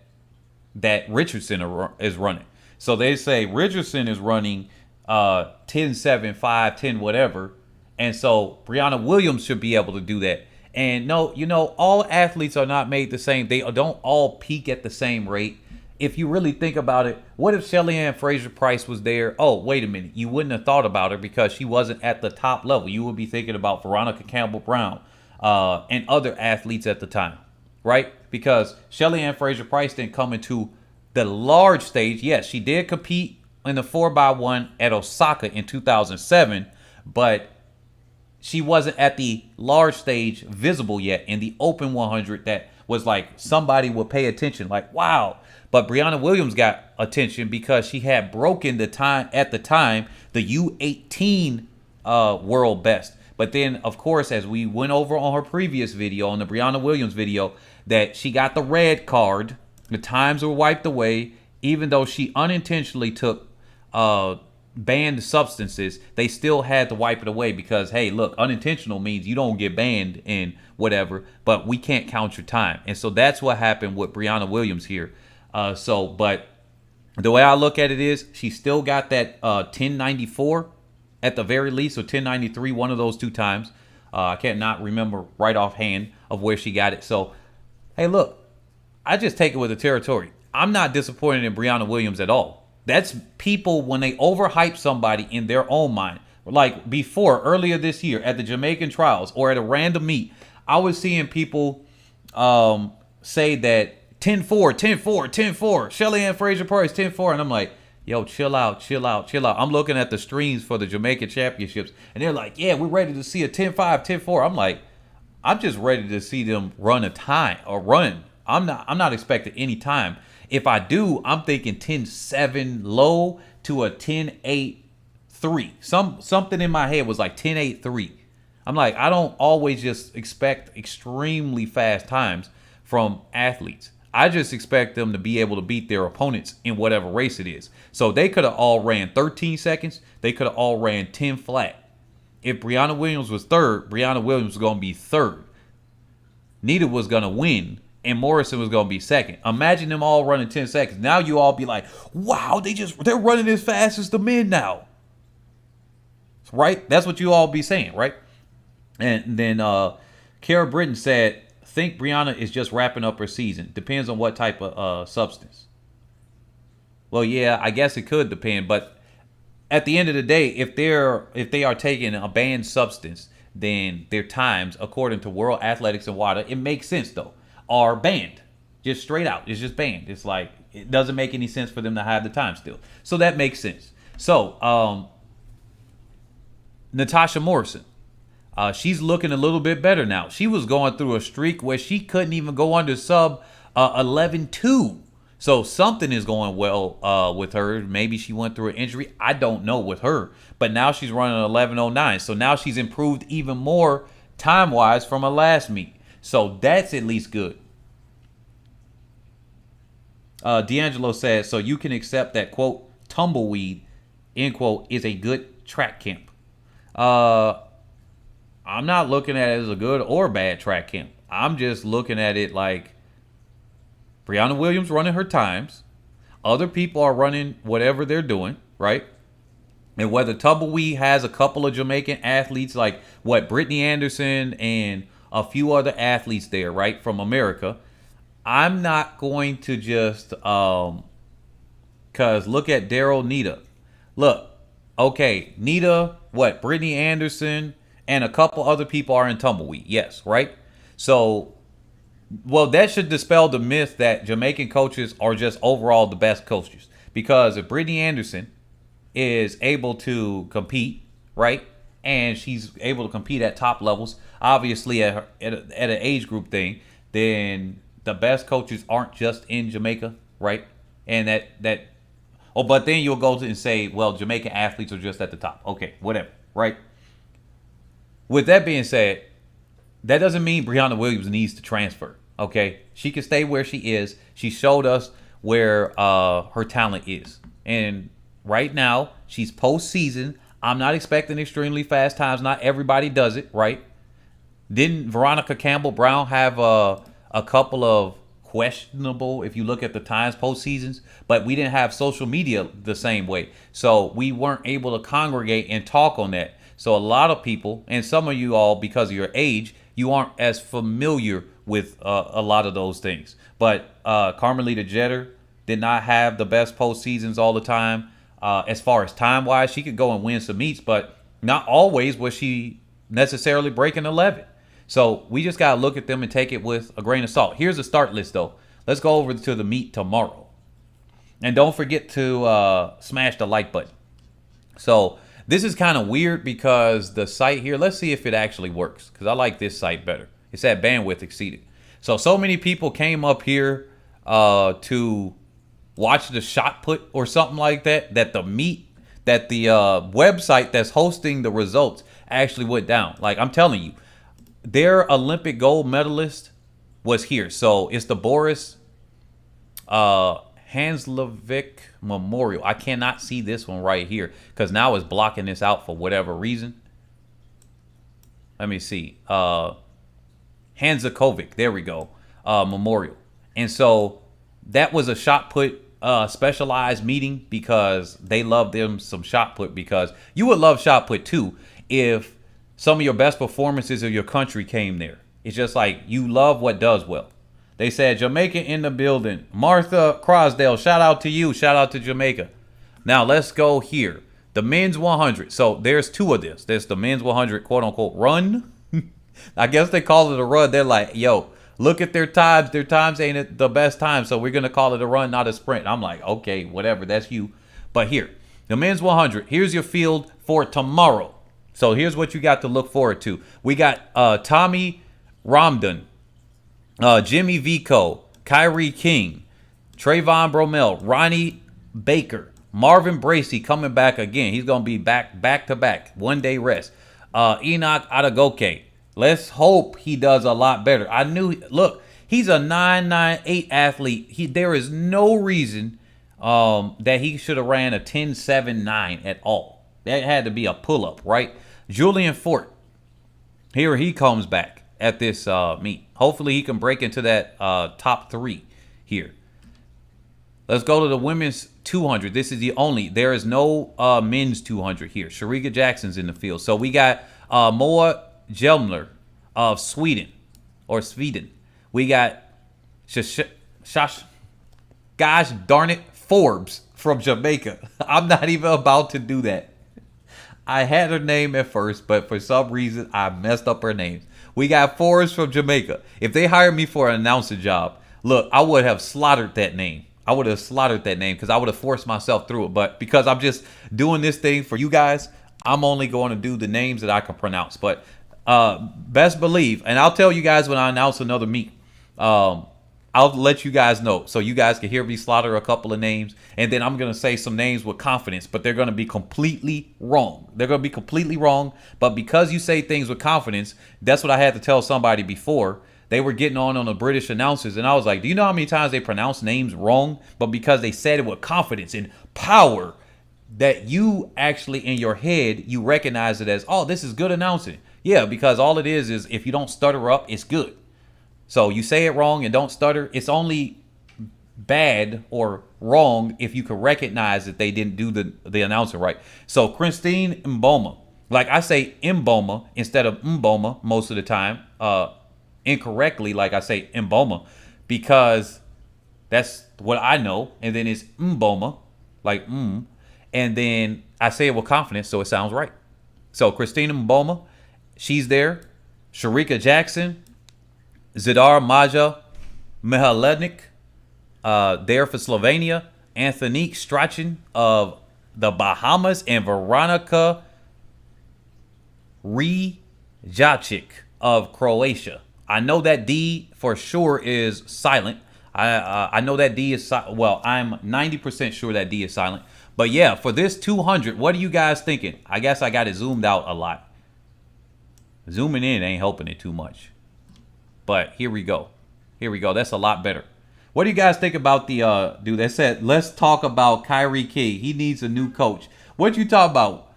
Richardson is running. So they say Richardson is running 10.75, 10 whatever. And so Brianna Williams should be able to do that. And no, all athletes are not made the same. They don't all peak at the same rate. If you really think about it, what if Shelly-Ann Fraser-Price was there? Oh, wait a minute. You wouldn't have thought about her because she wasn't at the top level. You would be thinking about Veronica Campbell-Brown and other athletes at the time, right? Because Shelly-Ann Fraser-Price didn't come into the large stage. Yes, she did compete in the 4x1 at Osaka in 2007, but she wasn't at the large stage visible yet in the open 100 that was like somebody would pay attention, like, wow. But Brianna Williams got attention because she had broken the time at the time, the U18 world best. But then, of course, as we went over on her previous video, on the Brianna Williams video, that she got the red card, the times were wiped away, even though she unintentionally took banned substances, they still had to wipe it away because, hey, look, unintentional means you don't get banned and whatever, but we can't count your time. And so that's what happened with Brianna Williams here. But the way I look at it is she still got that 1094 at the very least, or 1093, one of those two times. I can't not remember right offhand of where she got it. So, hey, look, I just take it with the territory. I'm not disappointed in Brianna Williams at all. That's people when they overhype somebody in their own mind. Like before, earlier this year at the Jamaican trials or at a random meet, I was seeing people say that 10-4, 10-4, 10-4, Shelly-Ann Fraser-Price 10-4. And I'm like, yo, chill out, chill out, chill out. I'm looking at the streams for the Jamaican championships. And they're like, yeah, we're ready to see a 10-5, 10-4. I'm like, I'm just ready to see them run a time or run. I'm not expecting any time. If I do, I'm thinking 10-7 low to a 10-8-3. Something in my head was like 10-8-3. I'm like, I don't always just expect extremely fast times from athletes. I just expect them to be able to beat their opponents in whatever race it is. So they could have all ran 13 seconds. They could have all ran 10 flat. If Brianna Williams was third, Brianna Williams was going to be third. Nita was going to win. And Morrison was going to be second. Imagine them all running 10 seconds. Now you all be like, wow, they're running as fast as the men now. Right? That's what you all be saying, right? And then Kara Britton said, think Brianna is just wrapping up her season. Depends on what type of substance. Well, yeah, I guess it could depend. But at the end of the day, if they are taking a banned substance, then their times, according to World Athletics and WADA, it makes sense though, are banned. Just straight out. It's just banned. It's like, it doesn't make any sense for them to have the time still. So that makes sense. So, Natasha Morrison. She's looking a little bit better now. She was going through a streak where she couldn't even go under sub 11-2. So something is going well with her. Maybe she went through an injury. I don't know with her. But now she's running 11:09. So now she's improved even more time-wise from her last meet. So that's at least good. D'Angelo says, so you can accept that, quote, tumbleweed, end quote, is a good track camp. I'm not looking at it as a good or bad track camp. I'm just looking at it like Brianna Williams running her times. Other people are running whatever they're doing, right? And whether tumbleweed has a couple of Jamaican athletes like what Brittany Anderson and a few other athletes there, right, from America, I'm not going to just because look at Daryl Nita. Look, okay, Nita, what, Brittany Anderson and a couple other people are in tumbleweed. Yes, right? So, well, that should dispel the myth that Jamaican coaches are just overall the best coaches. Because if Brittany Anderson is able to compete, right, and she's able to compete at top levels, obviously at an age group thing, then the best coaches aren't just in Jamaica, right? And but then you'll go and say, well, Jamaican athletes are just at the top. Okay, whatever, right? With that being said, that doesn't mean Brianna Williams needs to transfer. Okay, she can stay where she is. She showed us where her talent is, and right now she's postseason. I'm not expecting extremely fast times. Not everybody does it, right? Didn't Veronica Campbell Brown have a couple of questionable, if you look at the times, postseasons? But we didn't have social media the same way, so we weren't able to congregate and talk on that. So a lot of people, and some of you all, because of your age, you aren't as familiar with a lot of those things. But Carmelita Jeter did not have the best postseasons all the time. As far as time-wise, she could go and win some meets, but not always was she necessarily breaking 11. So we just got to look at them and take it with a grain of salt. Here's the start list, though. Let's go over to the meet tomorrow. And don't forget to smash the like button. So this is kind of weird because the site here, let's see if it actually works, because I like this site better. It said bandwidth exceeded. So many people came up here to watch the shot put or something like that, that the website that's hosting the results actually went down. Like, I'm telling you, their Olympic gold medalist was here. So it's the Boris Hanslovic Memorial. I cannot see this one right here because now it's blocking this out for whatever reason. Let me see. Hansakovic, there we go. Memorial. And so that was a shot put specialized meeting because they love them some shot put, because you would love shot put too if some of your best performances of your country came there. It's just like you love what does well. They said Jamaica in the building. Martha Crosdale, shout out to you. Shout out to Jamaica. Now let's go here. The men's 100. So there's two of this. There's the men's 100 quote unquote run. I guess they call it a run. They're like, yo, look at their times. Their times ain't the best time, so we're going to call it a run, not a sprint. I'm like, okay, whatever. That's you. But here, the men's 100. Here's your field for tomorrow. So here's what you got to look forward to. We got Tommy Romden, Jimmy Vico, Kyrie King, Trayvon Bromell, Ronnie Baker, Marvin Bracey coming back again. He's going to be back to back. 1 day rest. Enoch Adegoke. Let's hope he does a lot better. Look, he's a 9.98 athlete. There is no reason that he should have ran a 10.79 at all. That had to be a pull-up, right? Julian Fort. Here he comes back at this meet. Hopefully he can break into that top 3 here. Let's go to the women's 200. This is there is no men's 200 here. Sharika Jackson's in the field. So we got Moa Gelmler of Sweden. We got gosh darn it, Forbes from Jamaica. I'm not even about to do that. I had her name at first, but for some reason I messed up her name. We got Forbes from Jamaica. If they hired me for an announcer job, look, I would have slaughtered that name. Because I would have forced myself through it. But because I'm just doing this thing for you guys, I'm only going to do the names that I can pronounce. But best believe, and I'll tell you guys when I announce another meet. I'll let you guys know so you guys can hear me slaughter a couple of names, and then I'm going to say some names with confidence, but they're going to be completely wrong. But because you say things with confidence, that's what I had to tell somebody before. They were getting on the British announcers, and I was like, do you know how many times they pronounce names wrong? But because they said it with confidence and power, that you actually in your head, you recognize it as, oh, this is good announcing. Yeah, because all it is if you don't stutter up, it's good. So you say it wrong and don't stutter. It's only bad or wrong if you can recognize that they didn't do the announcer right. So Christine Mboma, like I say Mboma instead of Mboma most of the time, incorrectly, like I say Mboma, because that's what I know. And then it's Mboma, like and then I say it with confidence, so it sounds right. So Christina Mboma, she's there. Sharika Jackson, Zidar Maja Mihalednik, there for Slovenia. Anthony Strachan of the Bahamas, and Veronica Rijacic of Croatia. I know that D for sure is silent. I know that D is well, I'm 90% sure that D is silent. But yeah, for this 200, what are you guys thinking? I guess I got it zoomed out a lot. Zooming in ain't helping it too much. But here we go. Here we go. That's a lot better. What do you guys think about the dude that said, let's talk about Kyrie King. He needs a new coach. What you talk about?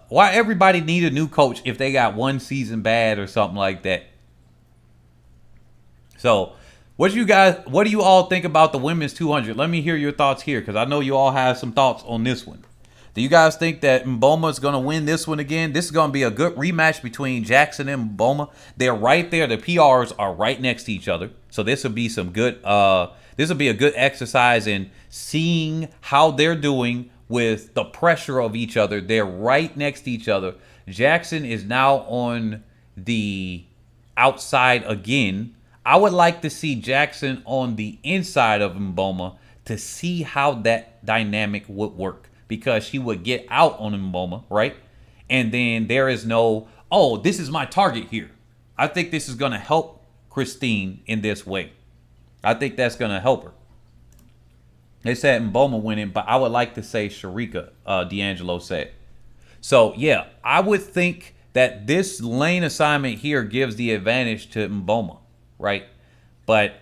Why everybody need a new coach if they got one season bad or something like that? So, what do you all think about the women's 200? Let me hear your thoughts here, because I know you all have some thoughts on this one. Do you guys think that Mboma is going to win this one again? This is going to be a good rematch between Jackson and Mboma. They're right there. The PRs are right next to each other. So this will be some good, this will be a good exercise in seeing how they're doing with the pressure of each other. They're right next to each other. Jackson is now on the outside again. I would like to see Jackson on the inside of Mboma to see how that dynamic would work, because she would get out on Mboma, right? And then there is no, oh, this is my target here. I think this is going to help Christine in this way. I think that's going to help her. They said Mboma winning, but I would like to say Sharika, D'Angelo said. So, yeah, I would think that this lane assignment here gives the advantage to Mboma, right? But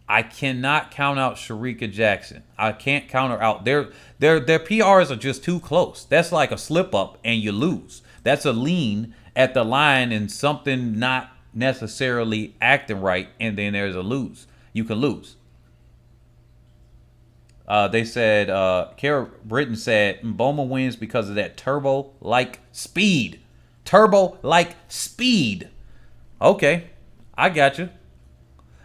I cannot count out Sharika Jackson. I can't count her out. Their PRs are just too close. That's like a slip up and you lose. That's a lean at the line and something not necessarily acting right, and then there's a lose. You can lose. They said, Kara Britton said, Mboma wins because of that turbo-like speed. Turbo-like speed. Okay, I got you.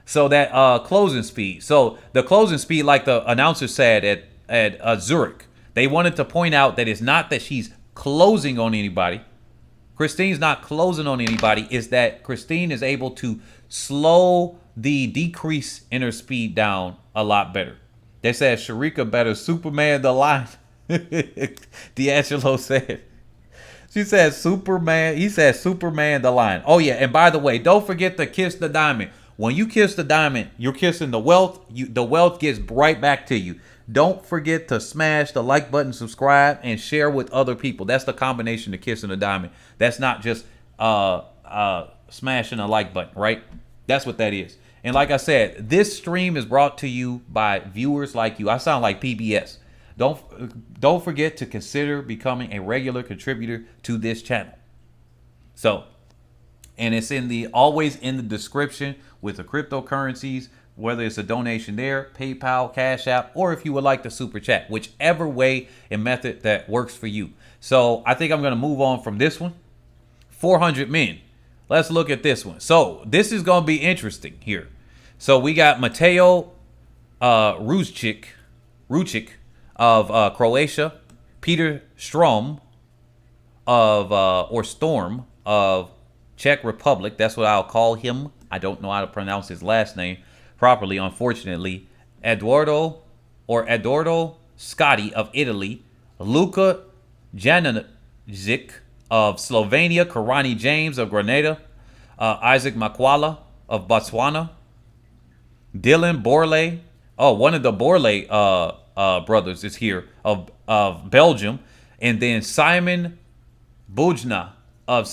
So that closing speed. So the closing speed, like the announcer said at Zurich, they wanted to point out that it's not that she's closing on anybody. Christine's not closing on anybody. It's that Christine is able to slow the decrease in her speed down a lot better. They said Sharika better Superman the line. D'Angelo said. She said Superman. He said Superman the line. Oh, yeah. And by the way, don't forget to kiss the diamond. When you kiss the diamond, you're kissing the wealth. The wealth gets right back to you. Don't forget to smash the like button, subscribe, and share with other people. That's the combination of kissing the diamond. That's not just smashing a like button, right? That's what that is. And like I said, this stream is brought to you by viewers like you. I sound like PBS. Don't forget to consider becoming a regular contributor to this channel. So, and it's always in the description with the cryptocurrencies, whether it's a donation there, PayPal, Cash App, or if you would like the super chat, whichever way and method that works for you. So I think I'm going to move on from this one. 400 men. Let's look at this one. So this is going to be interesting here. So we got Mateo Rucic of Croatia, Peter Strom Storm of Czech Republic. That's what I'll call him. I don't know how to pronounce his last name properly, unfortunately. Eduardo Scotti of Italy, Luka Janazic of Slovenia, Karani James of Grenada, Isaac Makwala of Botswana, Dylan Borley, one of the Borley brothers is here of Belgium, and then Simon Bujna of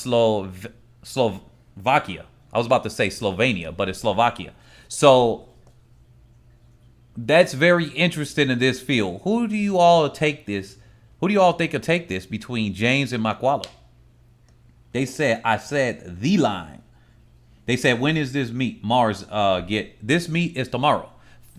Slovakia. I was about to say Slovenia, but it's Slovakia. So that's very interesting in this field. Who do you all take this? Who do you all think will take this between James and Makwala? I said the line. They said, when is this meet? Mars this meet is tomorrow.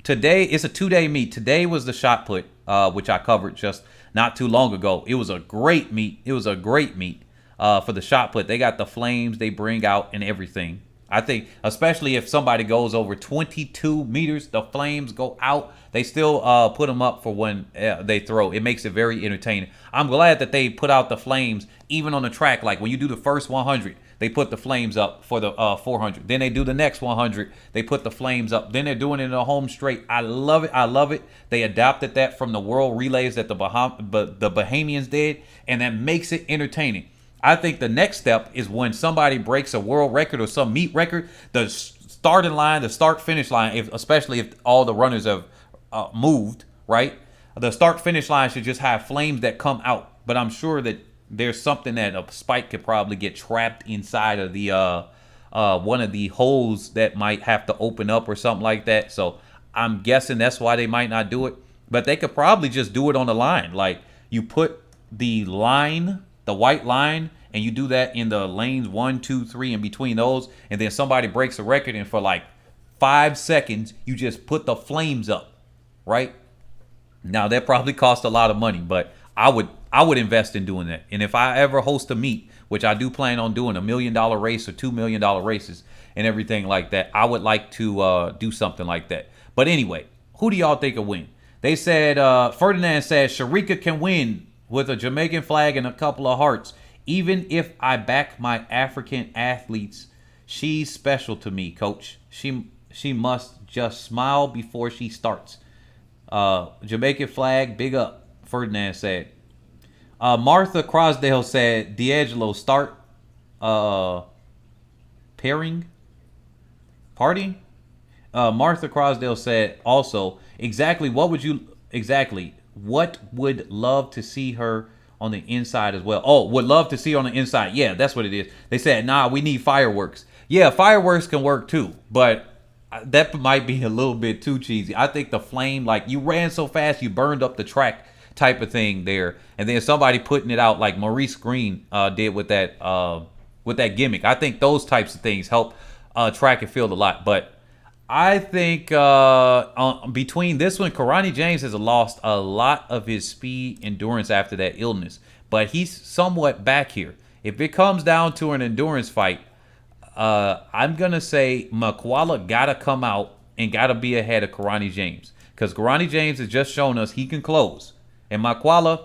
Today, it's a 2-day meet. Today was the shot put, which I covered just not too long ago. It was a great meet. It was a great meet for the shot put. They got the flames they bring out and everything. I think, especially if somebody goes over 22 meters, the flames go out. They still put them up for when they throw. It makes it very entertaining. I'm glad that they put out the flames even on the track. Like when you do the first 100, they put the flames up for the 400. Then they do the next 100. They put the flames up. Then they're doing it in a home straight. I love it. I love it. They adopted that from the world relays that the Bahamians did, and that makes it entertaining. I think the next step is when somebody breaks a world record or some meet record, the starting line, the start-finish line, especially if all the runners have moved, right? The start-finish line should just have flames that come out. But I'm sure that there's something that a spike could probably get trapped inside of the one of the holes that might have to open up or something like that. So I'm guessing that's why they might not do it. But they could probably just do it on the line. Like you put the line, the white line, and you do that in the lanes 1, 2, 3, in between those, and then somebody breaks a record, and for like 5 seconds, you just put the flames up, right? Now that probably costs a lot of money, but I would invest in doing that. And if I ever host a meet, which I do plan on doing, $1 million race or $2 million races and everything like that, I would like to do something like that. But anyway, who do y'all think will win? They said, Ferdinand said, Sharika can win with a Jamaican flag and a couple of hearts. Even if I back my African athletes, she's special to me, coach. She must just smile before she starts. Jamaican flag, big up, Ferdinand said. Martha Crosdale said, D'Angelo, start partying. Martha Crosdale said also, what would love to see her on the inside as well? Oh, would love to see on the inside. Yeah, that's what it is. They said, nah, we need fireworks. Yeah, fireworks can work too, but that might be a little bit too cheesy. I think the flame, like you ran so fast, you burned up the track type of thing there. And then somebody putting it out like Maurice Green did with that gimmick. I think those types of things help track and field a lot. But I think between this one, Karani James has lost a lot of his speed endurance after that illness. But he's somewhat back here. If it comes down to an endurance fight, I'm going to say Makwala got to come out and got to be ahead of Karani James. Because Karani James has just shown us he can close. And Makwala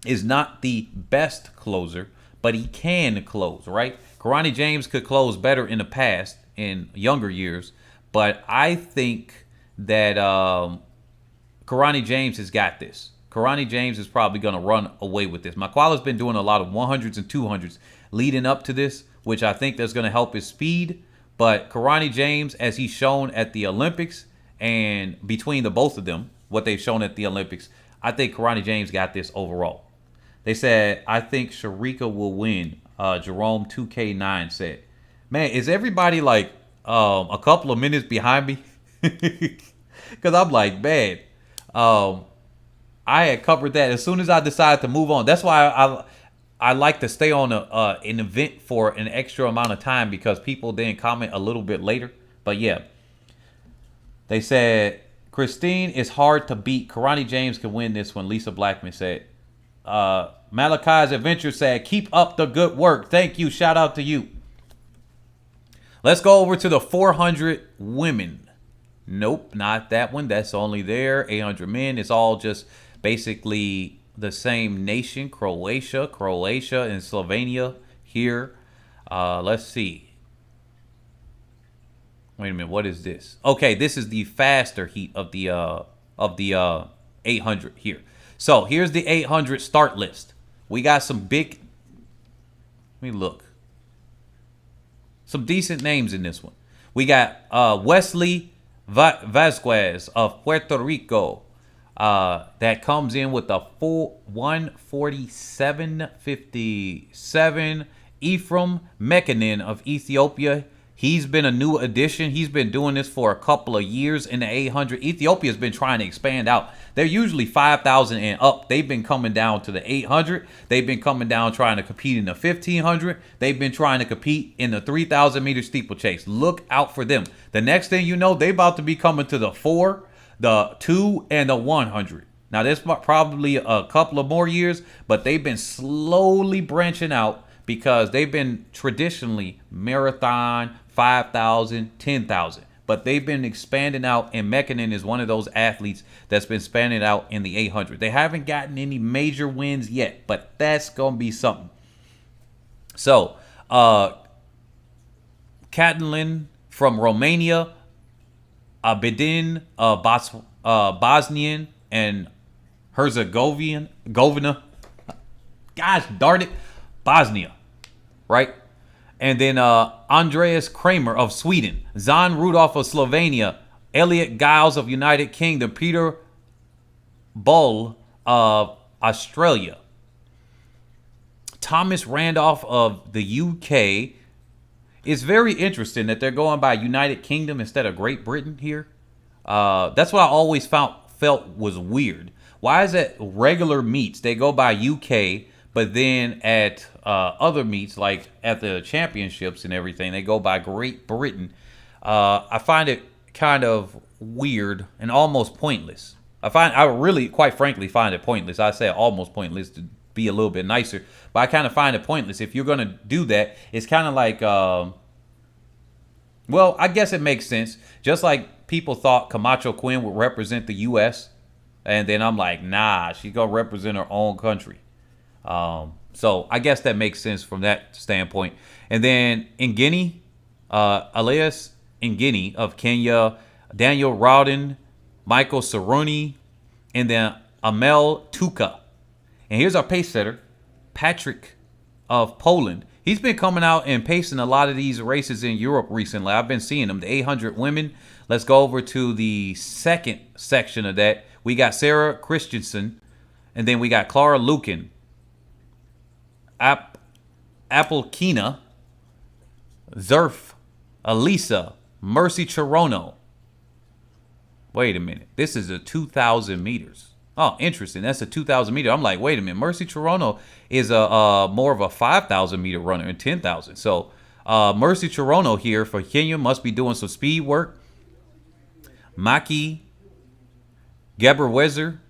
is not the best closer, but he can close, right? Karani James could close better in the past, in younger years. But I think that Karani James has got this. Karani James is probably going to run away with this. Makwala's been doing a lot of 100s and 200s leading up to this, which I think that's going to help his speed. But Karani James, as he's shown at the Olympics, and between the both of them, what they've shown at the Olympics, I think Karani James got this overall. They said, I think Sharika will win. Jerome 2K9 said, man, is everybody like a couple of minutes behind me? Because I'm like, man, I had covered that as soon as I decided to move on. That's why I like to stay on an event for an extra amount of time, because people then comment a little bit later. But yeah, they said, Christine is hard to beat. Karani James can win this one. Lisa Blackman said. Malachi's Adventure said, keep up the good work. Thank you. Shout out to you. Let's go over to the 400 women. Nope, not that one. That's only there. 800 men. It's all just basically the same nation. Croatia, and Slovenia here. Let's see. Wait a minute. What is this? Okay, this is the faster heat of the 800 here. So here's the 800 start list. We got some big. Let me look. Some decent names in this one. We got Wesley Vasquez of Puerto Rico. That comes in with a full 147.57. Ephraim Mekanin of Ethiopia. He's been a new addition. He's been doing this for a couple of years in the 800. Ethiopia's been trying to expand out. They're usually 5,000 and up. They've been coming down to the 800. They've been coming down trying to compete in the 1,500. They've been trying to compete in the 3,000 meter steeplechase. Look out for them. The next thing you know, they're about to be coming to the 4, the 2, and the 100. Now, there's probably a couple of more years, but they've been slowly branching out because they've been traditionally marathon, 5,000, 10,000. But they've been expanding out, and Mekanin is one of those athletes that's been expanding out in the 800. They haven't gotten any major wins yet, but that's going to be something. So, Catalin from Romania, Abedin, Bosnian, and Herzegovina. Gosh darn it. Bosnia, right? And then Andreas Kramer of Sweden, Zahn Rudolph of Slovenia, Elliot Giles of United Kingdom, Peter Bull of Australia. Thomas Randolph of the UK. It's very interesting that they're going by United Kingdom instead of Great Britain here. That's what I always felt was weird. Why is it regular meets they go by UK, but then at other meets like at the championships and everything they go by Great Britain? I find it kind of weird and almost pointless. I really, quite frankly, find it pointless. I say almost pointless to be a little bit nicer, but I kind of find it pointless. If you're gonna do that, it's kind of like, well, I guess it makes sense. Just like people thought Camacho Quinn would represent the U.S., and then I'm like, nah, she's gonna represent her own country. So I guess that makes sense from that standpoint. And then in Guinea, Elias in Guinea of Kenya, Daniel Rowden, Michael Cerrone, and then Amel Tuka. And here's our pace setter, Patrick of Poland. He's been coming out and pacing a lot of these races in Europe recently. I've been seeing him. The 800 women. Let's go over to the second section of that. We got Sarah Christensen, and then we got Clara Lukin, Appelkina, Zerf, Elisa, Mercy Chirono. Wait a minute. This is a 2,000 meters. Oh, interesting. That's a 2,000 meter. I'm like, wait a minute. Mercy Chirono is a more of a 5,000 meter runner and 10,000. So Mercy Chirono here for Kenya must be doing some speed work. Maki Geberwezer.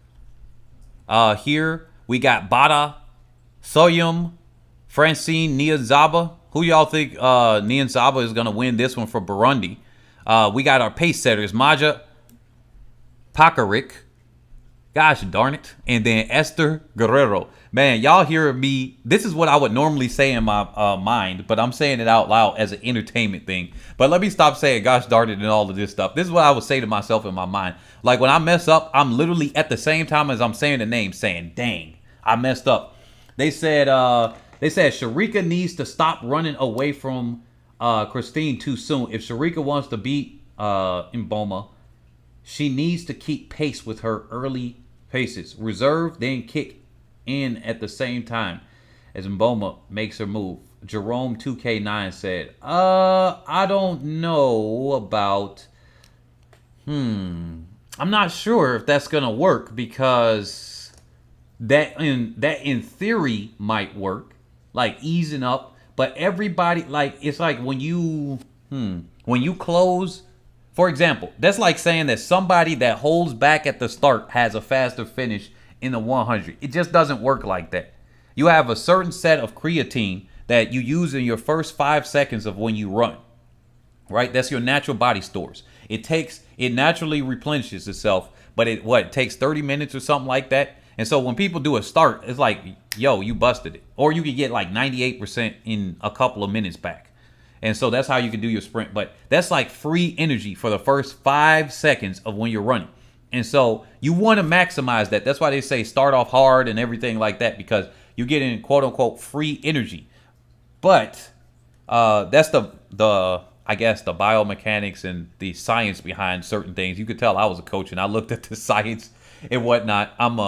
Here we got Bada Soyum, Francine Niazaba. Who y'all think Niazaba is going to win this one for Burundi? We got our pace setters, Maja Pakarik. Gosh darn it. And then Esther Guerrero. Man, y'all hear me. This is what I would normally say in my mind, but I'm saying it out loud as an entertainment thing. But let me stop saying gosh darn it and all of this stuff. This is what I would say to myself in my mind. Like when I mess up, I'm literally at the same time as I'm saying the name saying, dang, I messed up. They said Sharika needs to stop running away from Christine too soon. If Sharika wants to beat Mboma, she needs to keep pace with her early paces. Reserve, then kick in at the same time as Mboma makes her move. Jerome 2K9 said, I don't know about, I'm not sure if that's going to work because that in theory might work, like easing up, but everybody, like, it's like when you close. For example, that's like saying that somebody that holds back at the start has a faster finish in the 100. It just doesn't work like that. You have a certain set of creatine that you use in your first 5 seconds of when you run, right? That's your natural body stores. It naturally replenishes itself, but it takes 30 minutes or something like that. And so when people do a start, it's like, yo, you busted it. Or you could get like 98% in a couple of minutes back. And so that's how you can do your sprint. But that's like free energy for the first 5 seconds of when you're running. And so you want to maximize that. That's why they say start off hard and everything like that, because you get in quote unquote free energy. But that's I guess the biomechanics and the science behind certain things. You could tell I was a coach and I looked at the science and whatnot. I'm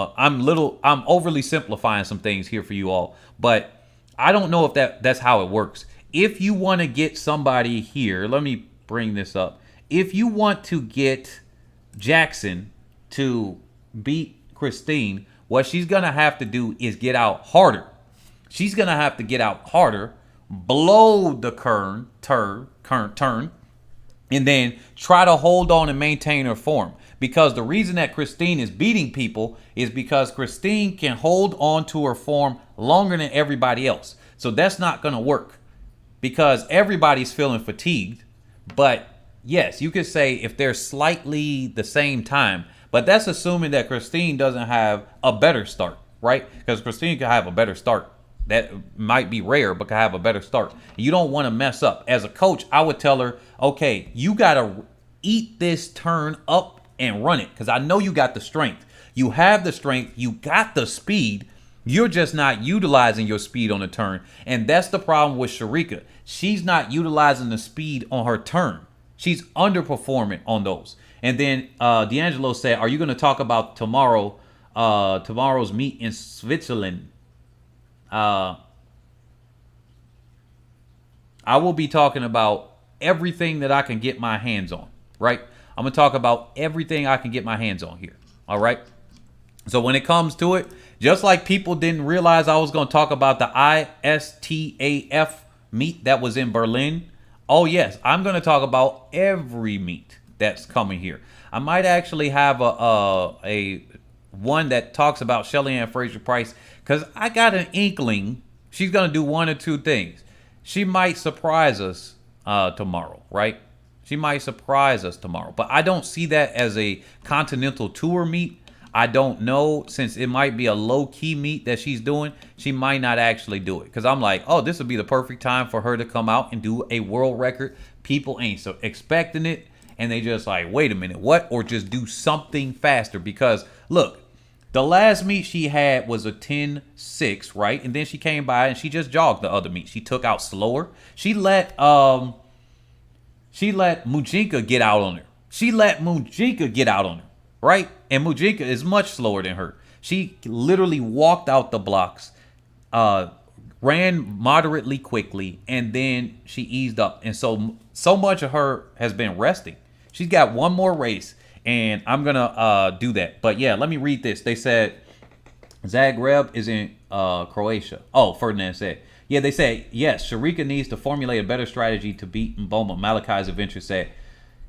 overly simplifying some things here for you all, but I don't know if that's how it works. If you want to get somebody here, let me bring this up. If you want to get Jackson to beat Christine, what she's going to have to do is get out harder. She's going to have to get out harder, blow the turn, and then try to hold on and maintain her form. Because the reason that Christine is beating people is because Christine can hold on to her form longer than everybody else. So that's not going to work, because everybody's feeling fatigued. But yes, you could say if they're slightly the same time, but that's assuming that Christine doesn't have a better start, right? Because Christine could have a better start. That might be rare, but could have a better start. You don't want to mess up. As a coach, I would tell her, okay, you got to eat this turn up and run it, because I know you got the strength. You have the strength. You got the speed. You're just not utilizing your speed on the turn. And that's the problem with Sharika. She's not utilizing the speed on her turn. She's underperforming on those. And then D'Angelo said, are you going to talk about tomorrow's meet in Switzerland? I will be talking about everything that I can get my hands on, right? I'm going to talk about everything I can get my hands on here, all right? So when it comes to it, just like people didn't realize I was going to talk about the ISTAF meet that was in Berlin, oh yes, I'm going to talk about every meet that's coming here. I might actually have a one that talks about Shelly Ann Fraser-Price, because I got an inkling she's going to do one or two things. She might surprise us tomorrow, right? She might surprise us tomorrow. But I don't see that as a Continental Tour meet. I don't know, since it might be a low-key meet that she's doing, she might not actually do it. Because I'm like, oh, this would be the perfect time for her to come out and do a world record. People ain't so expecting it, and they just like, wait a minute, what? Or just do something faster. Because, look, the last meet she had was a 10-6, right? And then she came by and she just jogged the other meet. She took out slower. She let Mujinka get out on her. Right? And Mujinka is much slower than her. She literally walked out the blocks, ran moderately quickly, and then she eased up. And so much of her has been resting. She's got one more race, and I'm going to do that. But yeah, let me read this. They said Zagreb is in Croatia. Oh, Ferdinand said. Yeah, they said, yes, Sharika needs to formulate a better strategy to beat Mboma, Malachi's adventure said.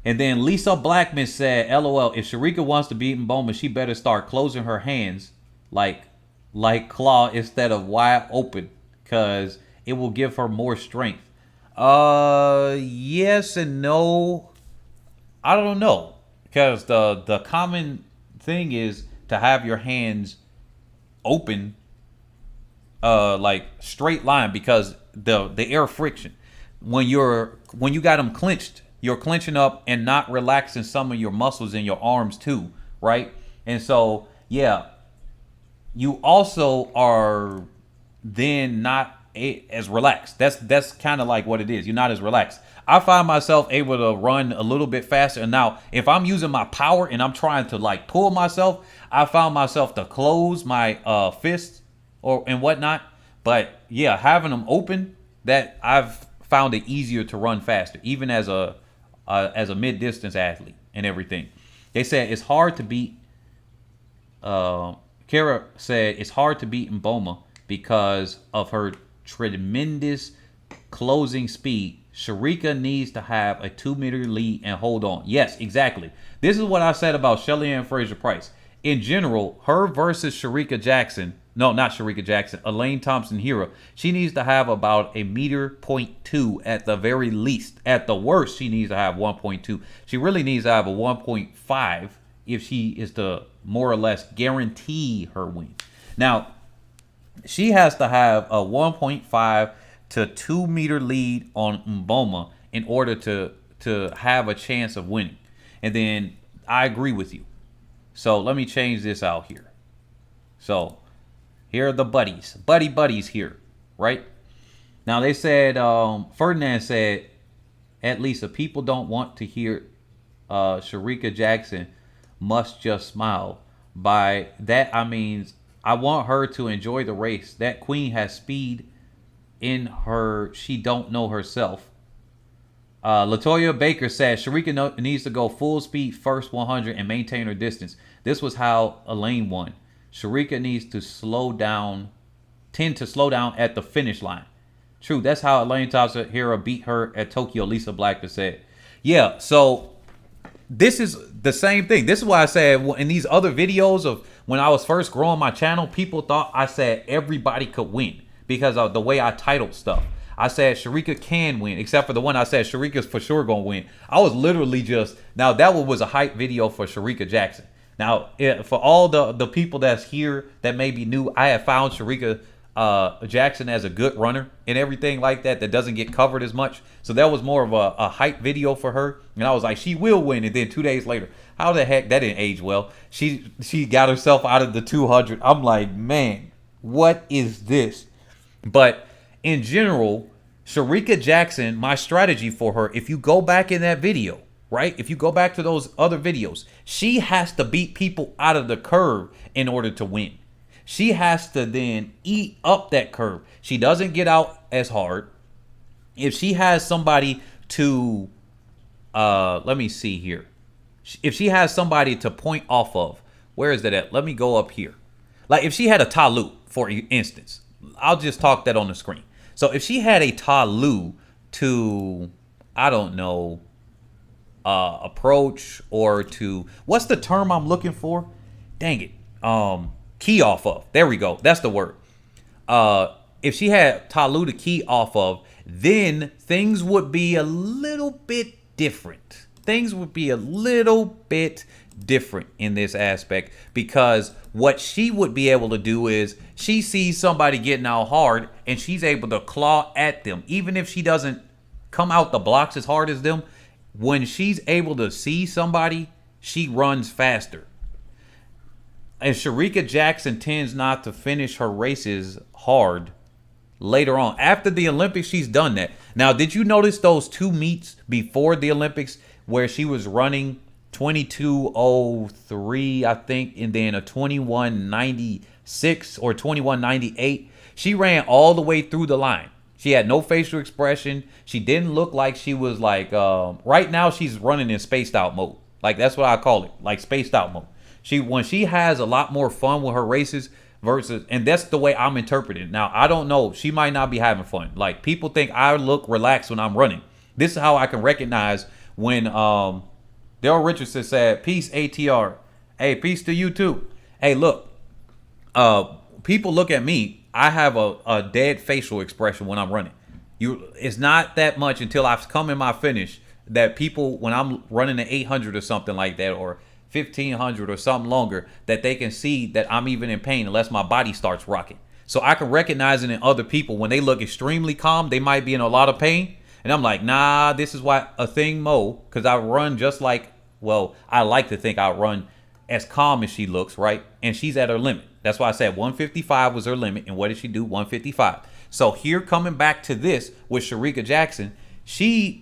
And then Lisa Blackman said, LOL, if Sharika wants to beat Mboma, she better start closing her hands like claw instead of wide open, because it will give her more strength. Yes and no. I don't know. Because the common thing is to have your hands open, like straight line, because the air friction. When you got them clenched, you're clenching up and not relaxing some of your muscles in your arms too, right? And so, yeah, you also are then not as relaxed. That's kind of like what it is. You're not as relaxed. I find myself able to run a little bit faster. And now, if I'm using my power and I'm trying to like pull myself, I found myself to close my fists and whatnot. But yeah, having them open, that I've found it easier to run faster, even as a mid-distance athlete and everything. They said it's hard to beat. Kara said it's hard to beat Mboma because of her tremendous closing speed. Sharika needs to have a 2-meter lead and hold on. Yes, exactly. This is what I said about Shelly Ann Fraser-Price. In general, her versus Sharika Jackson. No, not Sharika Jackson. Elaine Thompson-Herah. She needs to have about 1.2 meters at the very least. At the worst, she needs to have 1.2. She really needs to have a 1.5 if she is to more or less guarantee her win. Now, she has to have a 1.5 to 2 meter lead on Mboma in order to have a chance of winning. And then I agree with you. So let me change this out here. So here are the buddies here, right? Now they said, Ferdinand said, at least if people don't want to hear Sharika Jackson must just smile. By that I mean I want her to enjoy the race. That queen has speed in her. She don't know herself. Latoya Baker said Sharika needs to go full speed first 100 and maintain her distance. This was how Elaine won. Sharika needs to tend to slow down at the finish line. True, that's how Elaine Thompson-Herah beat her at Tokyo, Lisa Blackman said. Yeah, so this is the same thing. This is why I said in these other videos of when I was first growing my channel, people thought I said everybody could win because of the way I titled stuff. I said Sharika can win, except for the one I said Sharika's for sure going to win. I was literally just, now that one was a hype video for Sharika Jackson. Now, for all the people that's here that may be new, I have found Sharika Jackson as a good runner and everything like that doesn't get covered as much. So that was more of a hype video for her. And I was like, she will win. And then 2 days later, how the heck, that didn't age well. She got herself out of the 200. I'm like, man, what is this? But in general, Sharika Jackson, my strategy for her, if you go back in that video, right? If you go back to those other videos, she has to beat people out of the curve in order to win. She has to then eat up that curve. She doesn't get out as hard. if she has somebody to, let me see here. If she has somebody to point off of, where is that at? Let me go up here. Like if she had a Talu, for instance, I'll just talk that on the screen. So if she had a Talu to, I don't know, approach or to, what's the term I'm looking for? Dang it. Key off of. There we go. That's the word. If she had Talu to key off of, then things would be a little bit different. Things would be a little bit different in this aspect, because what she would be able to do is she sees somebody getting out hard and she's able to claw at them. Even if she doesn't come out the blocks as hard as them, when she's able to see somebody, she runs faster. And Shericka Jackson tends not to finish her races hard later on. After the Olympics, she's done that. Now, did you notice those two meets before the Olympics where she was running 22:03, I think, and then a 21:96 or 21:98? She ran all the way through the line. She had no facial expression. She didn't look like she was like, right now she's running in spaced out mode. Like, that's what I call it, like spaced out mode. When she has a lot more fun with her races versus, and that's the way I'm interpreting it. Now, I don't know. She might not be having fun. Like, people think I look relaxed when I'm running. This is how I can recognize when Daryl Richardson said, "Peace, ATR." Hey, peace to you too. Hey, look, people look at me. I have a dead facial expression when I'm running. It's not that much until I've come in my finish that people, when I'm running an 800 or something like that, or 1500 or something longer, that they can see that I'm even in pain unless my body starts rocking. So I can recognize it in other people. When they look extremely calm, they might be in a lot of pain. And I'm like, nah, this is why a thing Mo, because I run just like, well, I like to think I run as calm as she looks, right? And she's at her limit. That's why I said 155 was her limit. And what did she do? 155. So here, coming back to this with Shericka Jackson,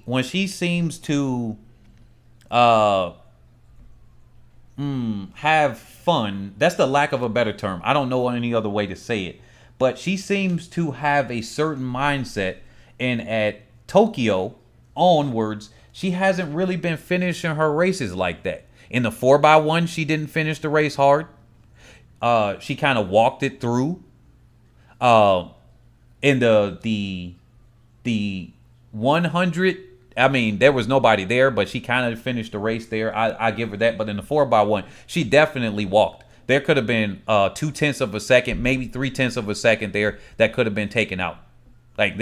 when she seems to have fun, that's the lack of a better term. I don't know any other way to say it. But she seems to have a certain mindset, and at Tokyo onwards, she hasn't really been finishing her races like that. In the 4x1, she didn't finish the race hard. She kind of walked it through. In the 100, I mean, there was nobody there, but she kind of finished the race there. I give her that. But in the 4x1, she definitely walked. There could have been 0.2 of a second, maybe 0.3 of a second there that could have been taken out. Like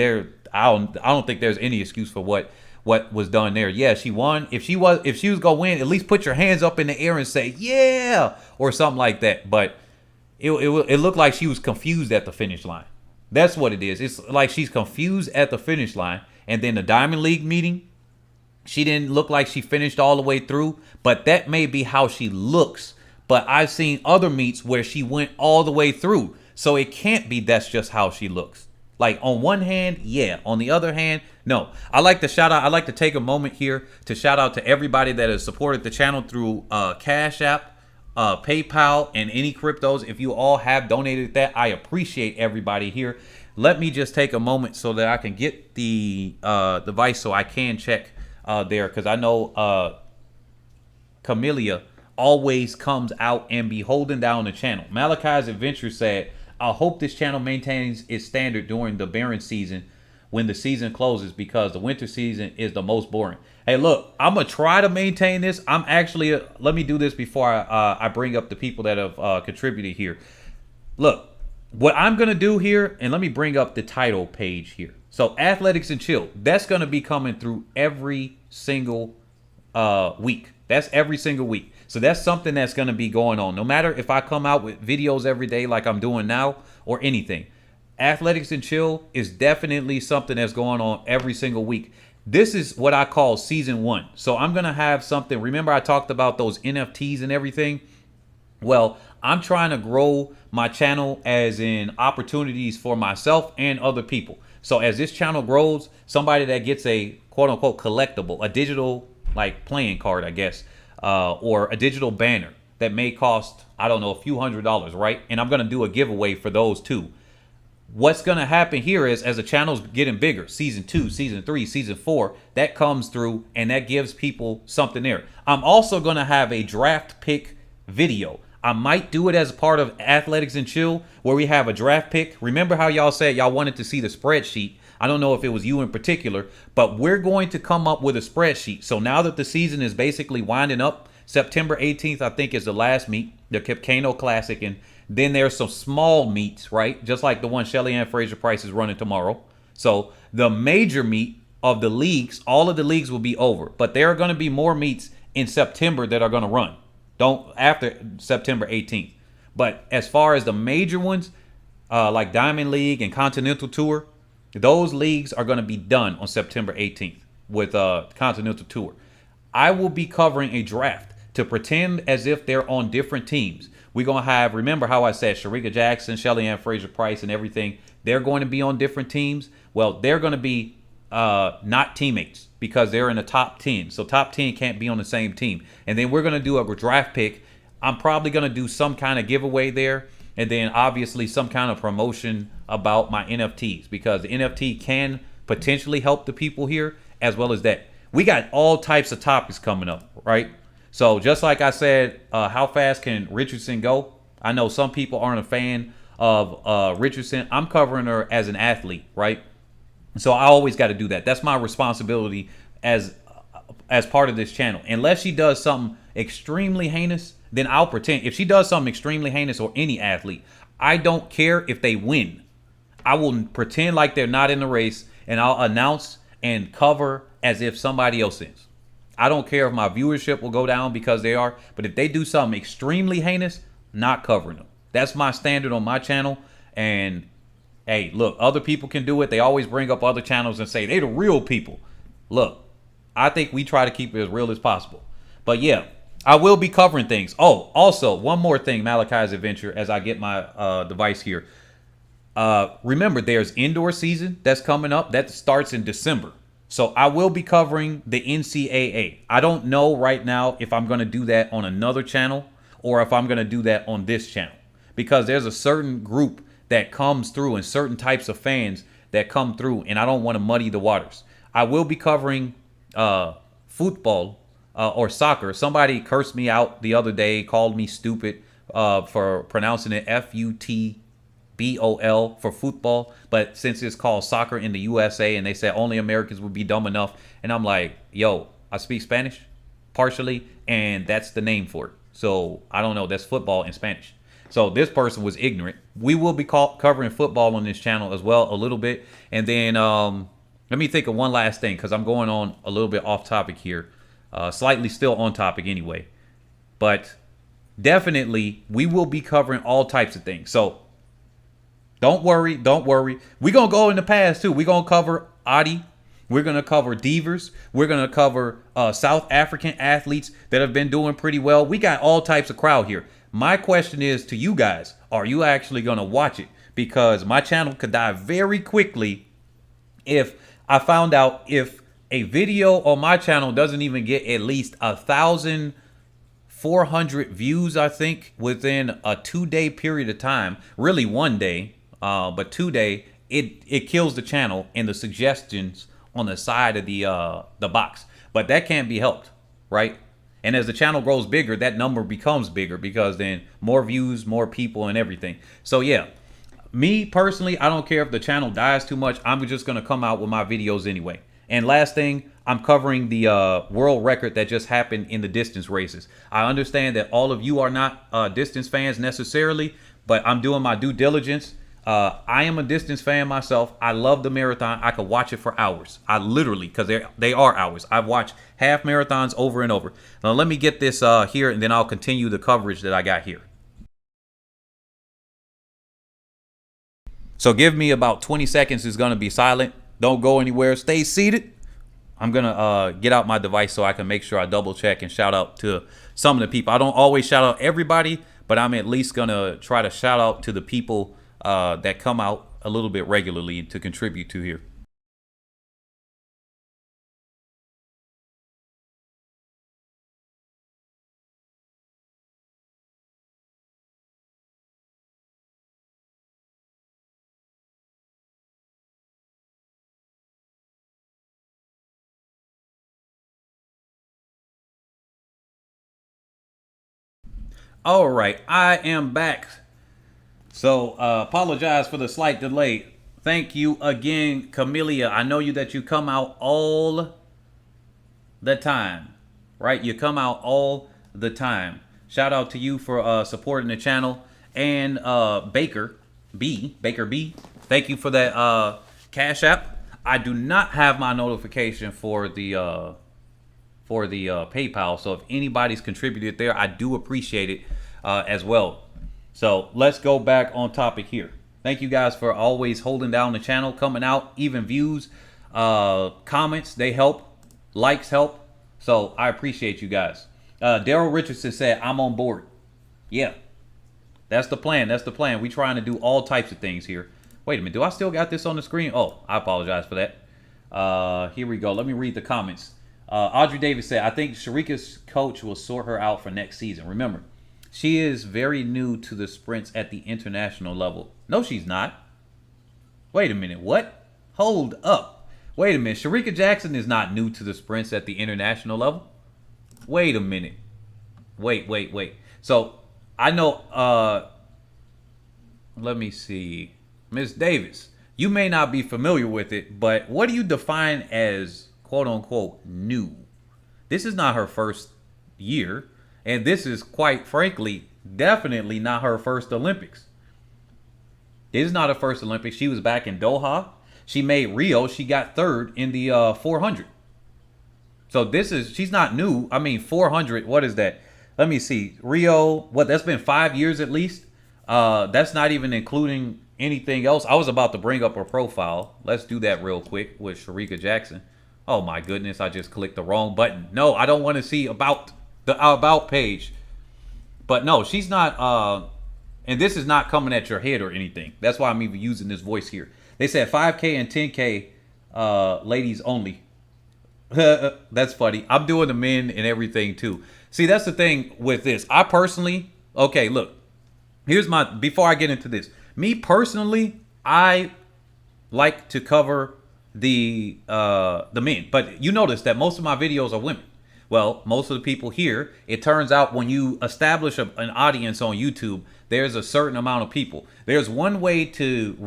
I don't think there's any excuse for what was done there. Yeah, she won. If she was gonna win, at least put your hands up in the air and say yeah or something like that. But it looked like she was confused at the finish line. That's what it is. It's like she's confused at the finish line. And then the Diamond League meeting, she didn't look like she finished all the way through. But that may be how she looks. But I've seen other meets where she went all the way through. So it can't be that's just how she looks. Like, on one hand, yeah. On the other hand, no. I like to take a moment here to shout out to everybody that has supported the channel through Cash App, PayPal, and any cryptos. If you all have donated that, I appreciate everybody here. Let me just take a moment so that I can get the device so I can check there, because I know Camellia always comes out and be holding down the channel. Malachi's Adventure said, "I hope this channel maintains its standard during the barren season when the season closes, because the winter season is the most boring." Hey, look, I'm going to try to maintain this. I'm actually, let me do this before I bring up the people that have contributed here. Look, what I'm going to do here, and let me bring up the title page here. So, Athletics and Chill, that's going to be coming through every single week. That's every single week. So that's something that's going to be going on. No matter if I come out with videos every day like I'm doing now or anything. Athletics and Chill is definitely something that's going on every single week. This is what I call season 1. So I'm going to have something. Remember I talked about those NFTs and everything? Well, I'm trying to grow my channel as in opportunities for myself and other people. So as this channel grows, somebody that gets a quote unquote collectible, a digital like playing card, I guess, or a digital banner that may cost, I don't know, a few $100s, right? And I'm going to do a giveaway for those too. what's going to happen here is as the channel's getting bigger, season 2, season 3, season 4, that comes through and that gives people something there. I'm also going to have a draft pick video. I might do it as a part of Athletics and Chill where we have a draft pick. Remember how y'all said y'all wanted to see the spreadsheet? I don't know if it was you in particular, but we're going to come up with a spreadsheet. So now that the season is basically winding up, September 18th, I think, is the last meet, the Kano Classic, and then there's some small meets, right? Just like the one Shelly Ann Fraser Price is running tomorrow. So the major meet of the leagues, all of the leagues will be over, but there are going to be more meets in September that are going to run. Don't after September 18th. But as far as the major ones, like Diamond League and Continental Tour, those leagues are going to be done on September 18th with Continental Tour. I will be covering a draft to pretend as if they're on different teams. We're going to have, remember how I said Sharika Jackson, Shelly Ann Fraser Price, and everything. They're going to be on different teams. Well, they're going to be not teammates because they're in the top 10. So top 10 can't be on the same team. And then we're going to do a draft pick. I'm probably going to do some kind of giveaway there. And then obviously some kind of promotion about my NFTs because the NFT can potentially help the people here as well as that. We got all types of topics coming up, right? So just like I said, how fast can Richardson go? I know some people aren't a fan of Richardson. I'm covering her as an athlete, right? So I always got to do that. That's my responsibility as part of this channel. Unless she does something extremely heinous, then I'll pretend. If she does something extremely heinous or any athlete, I don't care if they win. I will pretend like they're not in the race and I'll announce and cover as if somebody else is. I don't care if my viewership will go down because they are, but if they do something extremely heinous, not covering them. That's my standard on my channel. And hey, look, other people can do it. They always bring up other channels and say they're the real people. Look, I think we try to keep it as real as possible. But yeah, I will be covering things. Oh, also, one more thing, Malachi's Adventure, as I get my device here. Remember, there's indoor season that's coming up. That starts in December. So I will be covering the NCAA. I don't know right now if I'm going to do that on another channel or if I'm going to do that on this channel. Because there's a certain group that comes through and certain types of fans that come through. And I don't want to muddy the waters. I will be covering football or soccer. Somebody cursed me out the other day, called me stupid for pronouncing it Futbol for football, but since it's called soccer in the USA and they said only Americans would be dumb enough, and I'm like, yo, I speak Spanish partially and that's the name for it. So I don't know, that's football in Spanish. So this person was ignorant. We will be covering football on this channel as well a little bit. And then let me think of one last thing because I'm going on a little bit off topic here, slightly still on topic anyway, but definitely we will be covering all types of things. So don't worry. We're going to go in the past, too. We're going to cover Adi. We're going to cover divers. We're going to cover South African athletes that have been doing pretty well. We got all types of crowd here. My question is to you guys, are you actually going to watch it? Because my channel could die very quickly if I found out if a video on my channel doesn't even get at least 1,400 views, I think, within a 2-day period of time. Really 1 day. But 2-day, it kills the channel and the suggestions on the side of the box. But that can't be helped, right? And as the channel grows bigger, that number becomes bigger because then more views, more people, and everything. So yeah, me personally, I don't care if the channel dies too much. I'm just gonna come out with my videos anyway. And last thing, I'm covering the world record that just happened in the distance races. I understand that all of you are not distance fans necessarily, but I'm doing my due diligence. I am a distance fan myself. I love the marathon. I could watch it for hours. I literally, because they are hours. I've watched half marathons over and over. Now let me get this here, and then I'll continue the coverage that I got here. So give me about 20 seconds. It's going to be silent. Don't go anywhere. Stay seated. I'm going to get out my device so I can make sure I double check and shout out to some of the people. I don't always shout out everybody, but I'm at least going to try to shout out to the people that come out a little bit regularly to contribute to here. All right, I am back. So apologize for the slight delay. Thank you again, Camellia. I know that you come out all the time, right? You come out all the time. Shout out to you for supporting the channel. And Baker B. Thank you for that Cash App. I do not have my notification for the PayPal. So if anybody's contributed there, I do appreciate it as well. So let's go back on topic here. Thank you guys for always holding down the channel, coming out, even views, comments, they help, likes help. So I appreciate you guys. Daryl Richardson said, I'm on board. Yeah, that's the plan. That's the plan. We trying to do all types of things here. Wait a minute. Do I still got this on the screen? Oh, I apologize for that. Here we go. Let me read the comments. Audrey Davis said, I think Sharika's coach will sort her out for next season. Remember, she is very new to the sprints at the international level. No, she's not. Wait a minute. What? Hold up. Wait a minute. Sharika Jackson is not new to the sprints at the international level. Wait a minute. Wait. So I know, let me see. Miss Davis, you may not be familiar with it, but what do you define as quote unquote new? This is not her first year, and this is quite frankly definitely not her first Olympics. This is not her first Olympics. She was back in Doha. She made Rio. She got third in the 400. So she's not new. I mean, 400, what is that? Let me see. Rio, that's been 5 years at least. That's not even including anything else. I was about to bring up her profile. Let's do that real quick with Sharika Jackson. Oh my goodness, I just clicked the wrong button. No, I don't want to see about the about page. But no, she's not, and this is not coming at your head or anything. That's why I'm even using this voice here. They said 5K and 10K ladies only. That's funny. I'm doing the men and everything too. See, that's the thing with this. I personally, okay, look. Before I get into this. Me personally, I like to cover the men. But you notice that most of my videos are women. Well, most of the people here, it turns out when you establish an audience on YouTube, there's a certain amount of people. There's one way to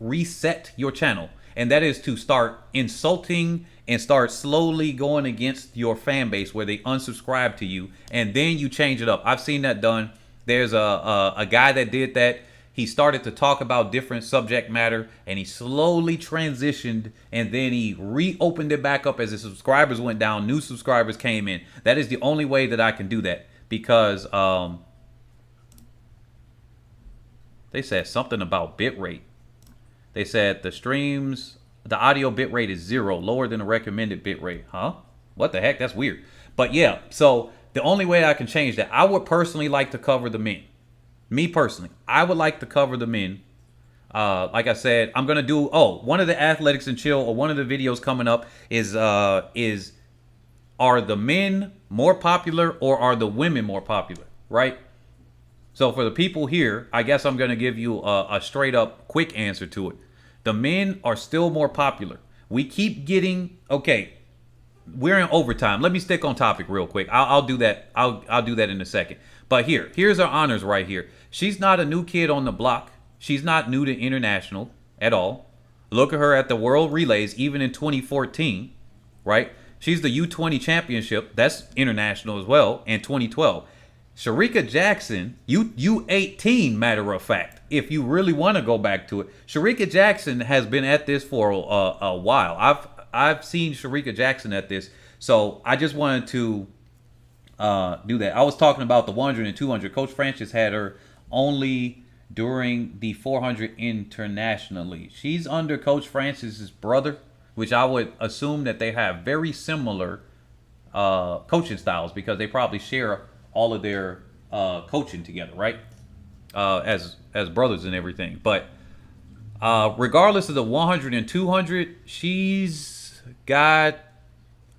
reset your channel, and that is to start insulting and start slowly going against your fan base where they unsubscribe to you, and then you change it up. I've seen that done. There's a guy that did that. He started to talk about different subject matter, and he slowly transitioned, and then he reopened it back up as the subscribers went down. New subscribers came in. That is the only way that I can do that, because they said something about bitrate. They said the audio bitrate is 0, lower than the recommended bitrate. Huh? What the heck? That's weird. But yeah, so the only way I can change that, I would personally like to cover the men. Me personally, I would like to cover the men. Like I said, I'm gonna do. One of the Athletics and Chill, or one of the videos coming up is are the men more popular or are the women more popular? Right. So for the people here, I guess I'm gonna give you a straight up quick answer to it. The men are still more popular. We keep getting we're in overtime. Let me stick on topic real quick. I'll do that. I'll do that in a second. But here's our honors right here. She's not a new kid on the block. She's not new to international at all. Look at her at the World Relays, even in 2014, right? She's the U20 championship. That's international as well, in 2012. Sharika Jackson, U18, matter of fact, if you really want to go back to it. Sharika Jackson has been at this for a while. I've seen Sharika Jackson at this, so I just wanted to do that. I was talking about the 100 and 200. Coach Francis had her only during the 400 internationally. She's under Coach Francis's brother, which I would assume that they have very similar coaching styles, because they probably share all of their coaching together, right? As brothers and everything. But regardless of the 100 and 200, she's got,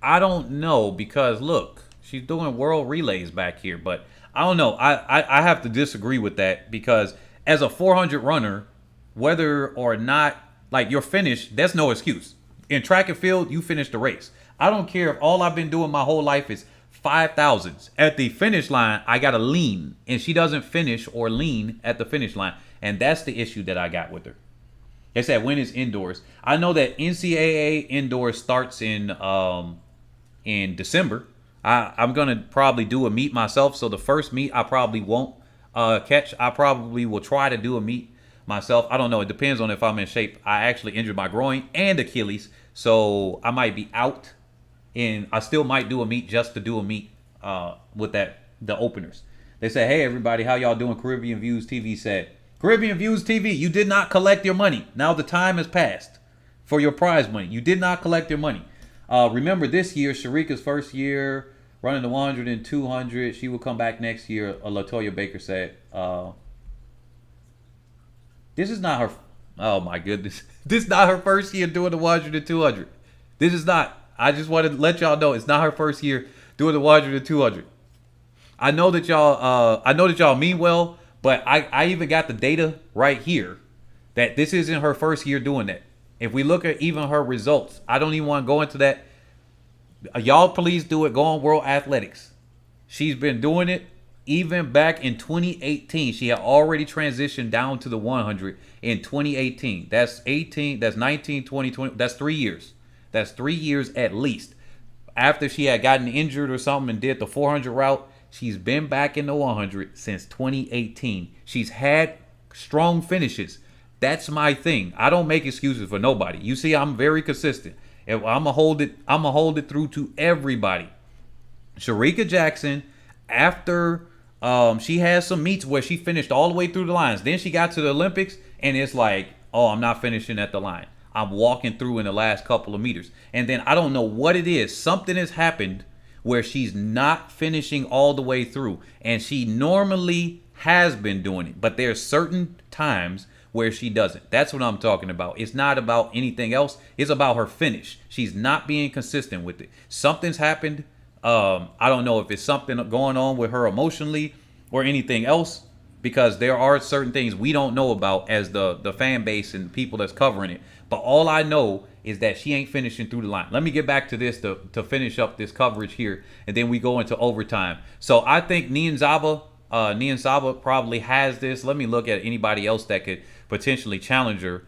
I don't know, because look, she's doing world relays back here, but I don't know. I have to disagree with that, because as a 400 runner, whether or not, like, you're finished, that's no excuse. In track and field, you finished the race. I don't care if all I've been doing my whole life is 5,000s. At the finish line, I got to lean, and she doesn't finish or lean at the finish line. And that's the issue that I got with her. They said when is indoors. I know that NCAA indoors starts in December. I'm gonna probably do a meet myself. So the first meet I probably won't catch. I probably will try to do a meet myself. I don't know. It depends on if I'm in shape. I actually injured my groin and Achilles, so I might be out. And I still might do a meet just to do a meet with the openers. They say, hey everybody, how y'all doing? Caribbean Views TV said, Caribbean Views TV, you did not collect your money. Now the time has passed for your prize money. You did not collect your money. Remember this year, Sharika's first year running the 100 and 200. She will come back next year. Latoya Baker said, this is not her. Oh my goodness. This is not her first year doing the 100 and 200. This is not. I just wanted to let y'all know it's not her first year doing the 100 and 200. I know that y'all mean well, but I even got the data right here that this isn't her first year doing that. If we look at even her results, I don't even want to go into that. Y'all please do it. Go on World Athletics. She's been doing it even back in 2018. She had already transitioned down to the 100 in 2018. That's 18, that's 19, 20, 20. That's 3 years. That's 3 years at least. After she had gotten injured or something and did the 400 route, she's been back in the 100 since 2018. She's had strong finishes. That's my thing. I don't make excuses for nobody. You see, I'm very consistent. I'm gonna hold it through to everybody. Sharika Jackson, after she has some meets where she finished all the way through the lines, then she got to the Olympics and it's like, oh, I'm not finishing at the line. I'm walking through in the last couple of meters. And then I don't know what it is. Something has happened where she's not finishing all the way through. And she normally has been doing it. But there's certain times where she doesn't. That's what I'm talking about. It's not about anything else. It's about her finish. She's not being consistent with it. Something's happened. I don't know if it's something going on with her emotionally or anything else, because there are certain things we don't know about as the fan base and people that's covering it. But all I know is that she ain't finishing through the line. Let me get back to this to finish up this coverage here, and then we go into overtime. So I think Niyonzaba probably has this. Let me look at anybody else that could potentially challenge her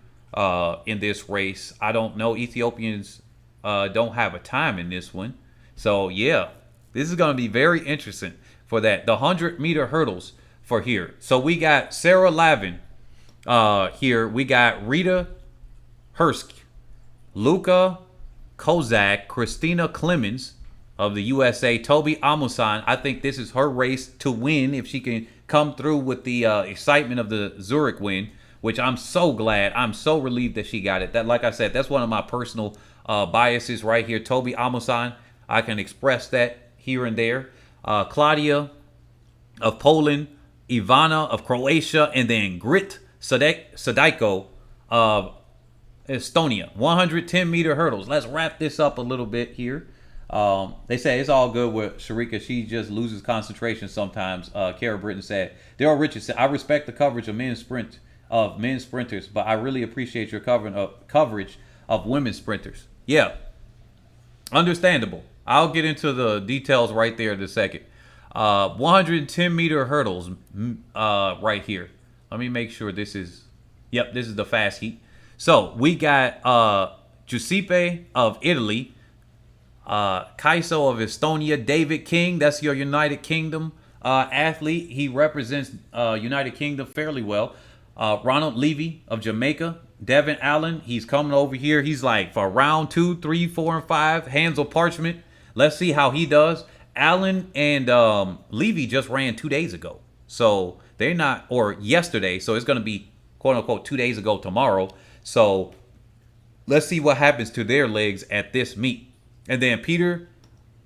in this race. I don't know. Ethiopians don't have a time in this one. So yeah, this is going to be very interesting for that. The 100-meter hurdles for here. So we got Sarah Lavin here. We got Rita Hursk, Luca Kozak, Christina Clemens of the USA, Toby Amusan. I think this is her race to win if she can come through with the excitement of the Zurich win, which I'm so glad. I'm so relieved that she got it. That, like I said, that's one of my personal biases right here. Toby Amusan, I can express that here and there. Claudia of Poland, Ivana of Croatia, and then Grit Sadajko of Estonia. 110-meter hurdles. Let's wrap this up a little bit here. They say it's all good with Sharika. She just loses concentration sometimes. Kara Britton said. Daryl Richards said, I respect the coverage of men's sprinters, but I really appreciate your coverage of women's sprinters. Yeah, understandable. I'll get into the details right there in a second. 110-meter hurdles right here. Let me make sure this is, yep, this is the fast heat. So we got Giuseppe of Italy, Kaiso of Estonia, David King, that's your United Kingdom athlete. He represents United Kingdom fairly well. Ronald Levy of Jamaica, Devin Allen, he's coming over here. He's like for round 2, 3, 4, and 5. Hansel Parchment. Let's see how he does. Allen and Levy just ran 2 days ago. So they're not, or yesterday. So it's going to be, quote unquote, 2 days ago tomorrow. So let's see what happens to their legs at this meet. And then Peter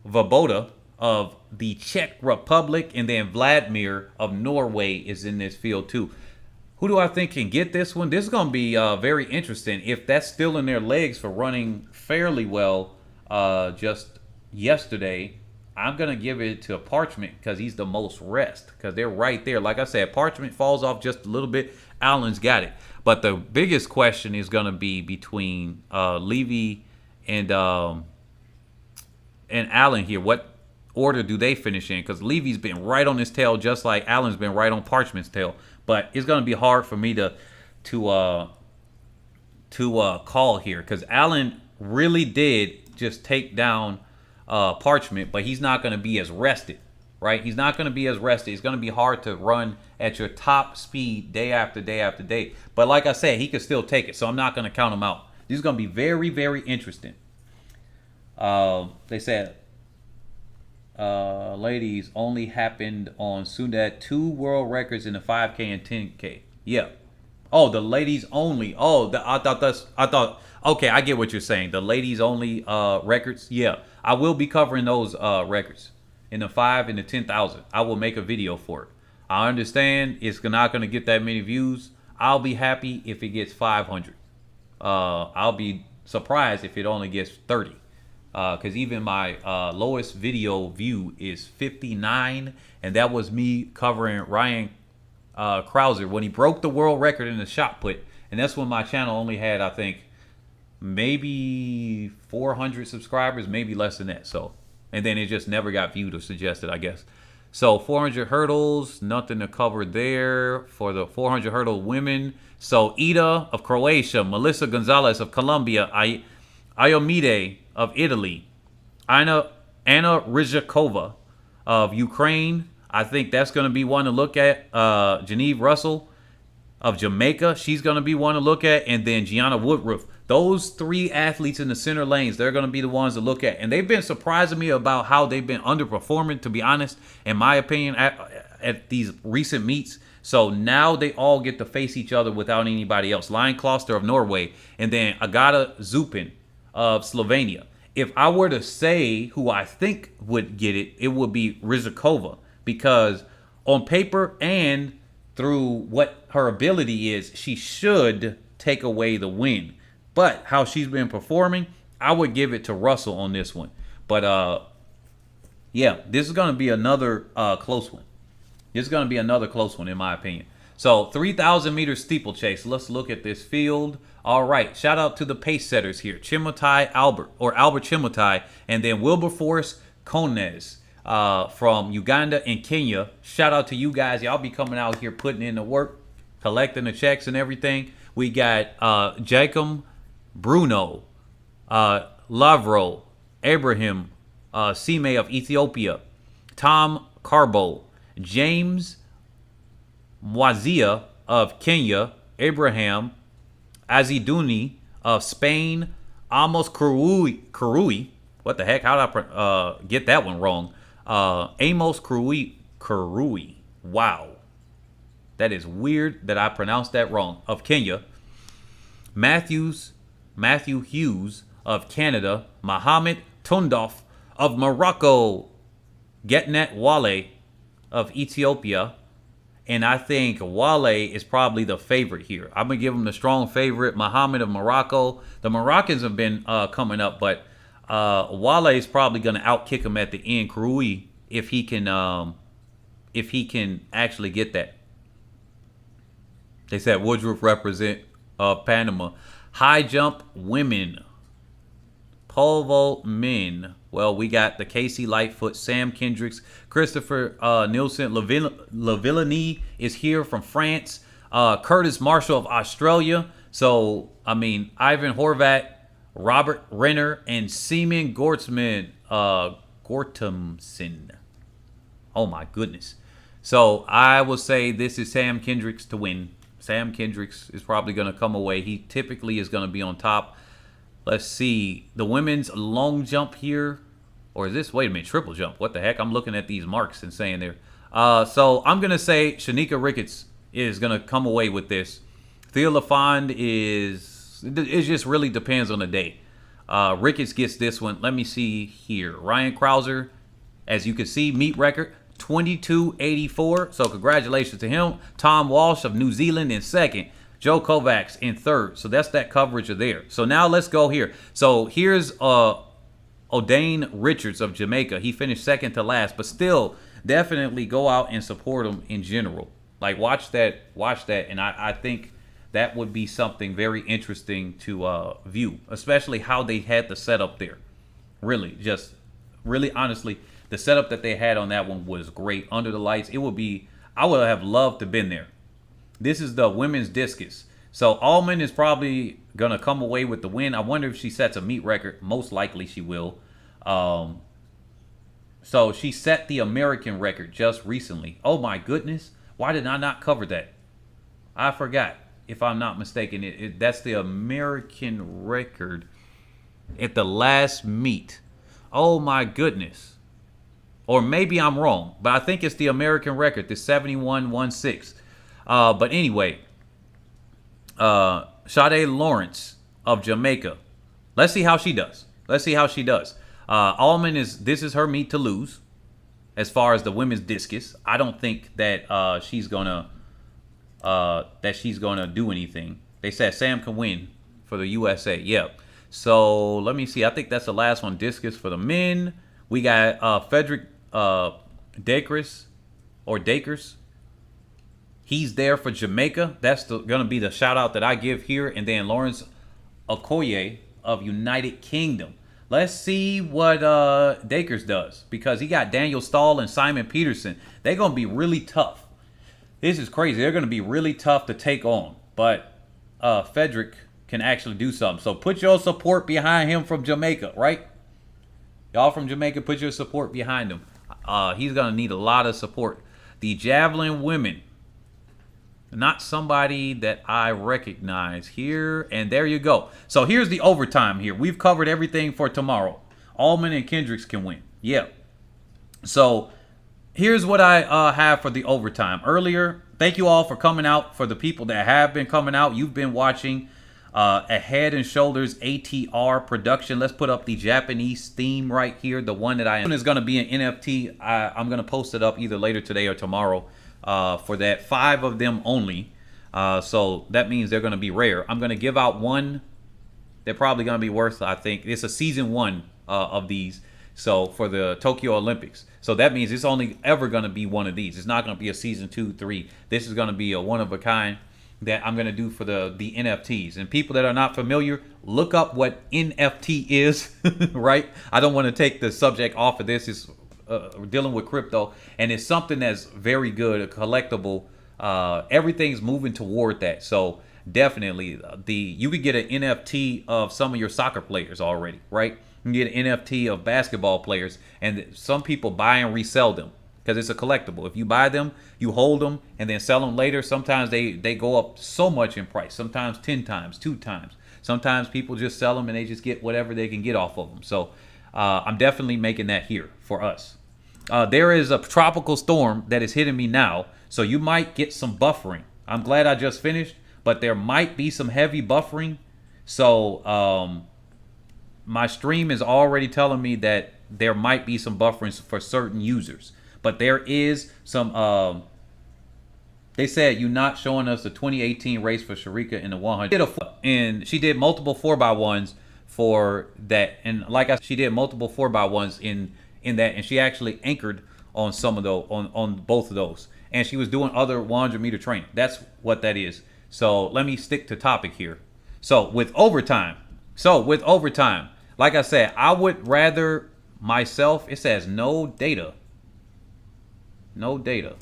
Vaboda of the Czech Republic, and then Vladimir of Norway is in this field too. Who do I think can get this one? This is going to be very interesting. If that's still in their legs for running fairly well just yesterday, I'm going to give it to Parchment because he's the most rest, because they're right there. Like I said, Parchment falls off just a little bit. Allen's got it. But the biggest question is going to be between Levy and Allen here. What order do they finish in? Because Levy's been right on his tail, just like Allen's been right on Parchment's tail. But it's going to be hard for me to call here, because Allen really did just take down Parchment, but he's not going to be as rested, right? He's not going to be as rested. It's going to be hard to run at your top speed day after day after day. But like I said, he can still take it, so I'm not going to count him out. This is going to be very, very interesting. They said, ladies, only happened on Sundat. 2 world records in the 5K and 10K. Yeah. Oh, the ladies only. Oh, I thought. Okay, I get what you're saying. The ladies only records. Yeah, I will be covering those records in the 5 and the 10,000. I will make a video for it. I understand it's not going to get that many views. I'll be happy if it gets 500. I'll be surprised if it only gets 30. Because even my lowest video view is 59, and that was me covering Ryan Krauser when he broke the world record in the shot put, and that's when my channel only had, I think, maybe 400 subscribers, maybe less than that. So, and then it just never got viewed or suggested, I guess. So 400 hurdles, nothing to cover there for the 400 hurdle women. So Ida of Croatia, Melissa Gonzalez of Colombia, Iomide of Italy, Anna Rizhakova of Ukraine. I think that's going to be one to look at. Geneve Russell of Jamaica, she's going to be one to look at. And then Gianna Woodruff. Those 3 athletes in the center lanes, they're going to be the ones to look at. And they've been surprising me about how they've been underperforming, to be honest, in my opinion, at these recent meets. So now they all get to face each other without anybody else. Lion Kloster of Norway, and then Agata Zupin of Slovenia. If I were to say who I think would get it, it would be Rizikova, because on paper and through what her ability is, she should take away the win. But how she's been performing, I would give it to Russell on this one. But yeah, this is going to be another close one. This is going to be another close one, in my opinion. So 3,000 meter steeplechase. Let's look at this field. All right. Shout out to the pace setters here. Chimotai Albert, or Albert Chimotai, and then Wilberforce Konez from Uganda and Kenya. Shout out to you guys. Y'all be coming out here putting in the work, collecting the checks and everything. We got Jacob Bruno, Lavro, Abraham, Sime of Ethiopia, Tom Carbo, James Mwazia of Kenya, Abraham Aziduni of Spain, Amos Karui. What the heck? How did I get that one wrong? Amos Karui. Wow. That is weird that I pronounced that wrong. Of Kenya. Matthew Hughes of Canada. Mohammed Tundoff of Morocco. Getnet Wale of Ethiopia. And I think Wale is probably the favorite here. I'm going to give him the strong favorite. Mohammed of Morocco. The Moroccans have been coming up, but Wale is probably going to outkick him at the end. Karui, if he can actually get that. They said Woodruff represent Panama. High jump women. Pole vault men. Well, we got the Casey Lightfoot, Sam Kendricks, Christopher Nielsen, Lavillenie is here from France, Curtis Marshall of Australia. So, I mean, Ivan Horvat, Robert Renner, and Seaman Gortman, Gortumson. Oh, my goodness. So, I will say this is Sam Kendricks to win. Sam Kendricks is probably going to come away. He typically is going to be on top. Let's see. The women's long jump here. Or is this, wait a minute, triple jump? What the heck? I'm looking at these marks and saying there. So I'm going to say Shanika Ricketts is going to come away with this. Thea LaFond is, it just really depends on the day. Ricketts gets this one. Let me see here. Ryan Krauser, as you can see, meet record, 22.84. So congratulations to him. Tom Walsh of New Zealand in second. Joe Kovacs in third. So that's that coverage of there. So now let's go here. So here's O'Dane Richards of Jamaica. He finished second to last, but still definitely go out and support him in general. Like watch that. And I think that would be something very interesting to view, especially how they had the setup there. Really, honestly, The setup that they had on that one was great. Under the lights, I would have loved to have been there. This is the women's discus. So Allman is probably going to come away with the win. I wonder if she sets a meet record. Most likely she will. So she set the American record just recently. Oh my goodness. Why did I not cover that? I forgot. If I'm not mistaken, that's the American record at the last meet. Oh my goodness. Or maybe I'm wrong, but I think it's the American record, the 71.16. But anyway, Sade Lawrence of Jamaica. Let's see how she does. Allman this is her meet to lose as far as the women's discus. I don't think that she's gonna do anything. They said Sam can win for the USA. Yep. So let me see. I think that's the last one. Discus for the men. We got Frederick Dakers. He's there for Jamaica. That's gonna be the shout out that I give here. And then Lawrence Okoye of United Kingdom. Let's see what Dakers does, because he got Daniel Stahl and Simon Peterson. They're gonna be really tough. This is crazy. They're going to be really tough to take on. But Frederick can actually do something. So put your support behind him from Jamaica, right? Y'all from Jamaica, put your support behind him. He's going to need a lot of support. The Javelin women. Not somebody that I recognize here. And there you go. So here's the overtime here. We've covered everything for tomorrow. Allman and Kendricks can win. Yeah. So here's what I have for the overtime. Earlier, thank you all for coming out. For the people that have been coming out, you've been watching a Head and Shoulders ATR production. Let's put up the Japanese theme right here. The one that I am is going to be an NFT. I'm going to post it up either later today or tomorrow for that. 5 of them only. So that means they're going to be rare. I'm going to give out one. They're probably going to be worth, I think. It's a season 1 of these. So for the Tokyo Olympics. So that means it's only ever going to be one of these. It's not going to be a season 2, 3. This is going to be a one of a kind that I'm going to do for the NFTs. And people that are not familiar, look up what NFT is, right? I don't want to take the subject off of this. It's dealing with crypto. And it's something that's very good, a collectible. Everything's moving toward that. So definitely, you could get an NFT of some of your soccer players already, right? You can get an NFT of basketball players, and some people buy and resell them because it's a collectible. If you buy them, you hold them, and then sell them later. Sometimes they go up so much in price. Sometimes 10 times, 2 times. Sometimes people just sell them and they just get whatever they can get off of them. So I'm definitely making that here for us. There is a tropical storm that is hitting me now, so you might get some buffering. I'm glad I just finished, but there might be some heavy buffering. So my stream is already telling me that there might be some buffering for certain users. But there is some, they said you're not showing us the 2018 race for Sharika in the 100. And she did multiple 4x1s for that. And like I said, she did multiple 4x1s in that. And she actually anchored on some of those, on both of those. And she was doing other 100-meter training. That's what that is. So let me stick to topic here. So with overtime, like I said, I would rather myself, it says no data. No data.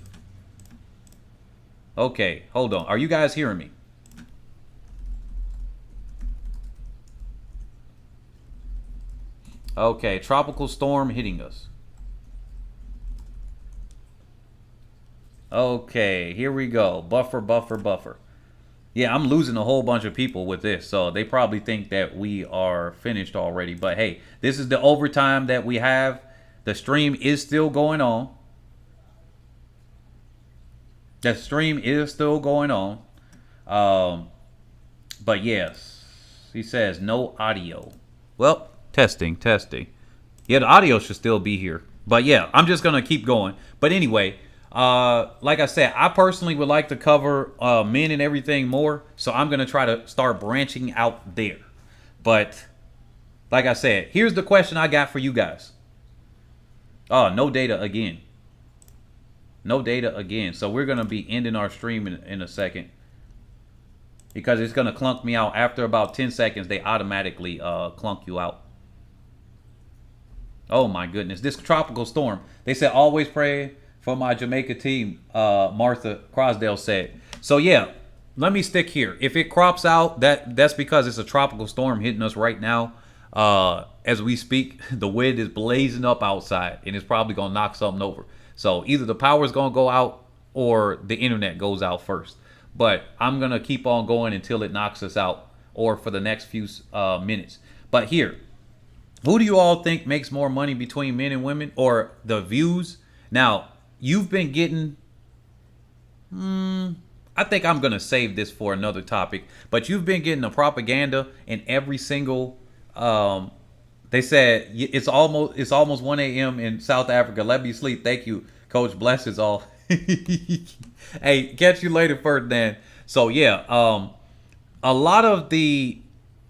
Okay, hold on. Are you guys hearing me? Okay, tropical storm hitting us. Okay, here we go. Buffer. Yeah, I'm losing a whole bunch of people with this, so they probably think that we are finished already. But hey, this is the overtime that we have. The stream is still going on. The stream is still going on. But yes, he says no audio. Well, testing. Yeah, the audio should still be here. But yeah, I'm just going to keep going. But anyway, like I said, I personally would like to cover men and everything more. So I'm going to try to start branching out there. But like I said, here's the question I got for you guys. Oh, no data again. No data again. So we're going to be ending our stream in a second. Because it's going to clunk me out. After about 10 seconds, they automatically clunk you out. Oh my goodness, this tropical storm. They said always pray for my Jamaica team. Martha Crosdale said. So yeah, let me stick here. If it crops out, that's because it's a tropical storm hitting us right now. As we speak, the wind is blazing up outside, and it's probably gonna knock something over. So either the power's gonna go out or the internet goes out first. But I'm gonna keep on going until it knocks us out, or for the next few minutes. But here. Who do you all think makes more money between men and women, or the views? Now, you've been getting, I think I'm going to save this for another topic, but you've been getting the propaganda in every single, they said it's almost 1 a.m. in South Africa. Let me sleep. Thank you, Coach. Blesses all. Hey, catch you later, Ferdinand. So yeah, a lot of the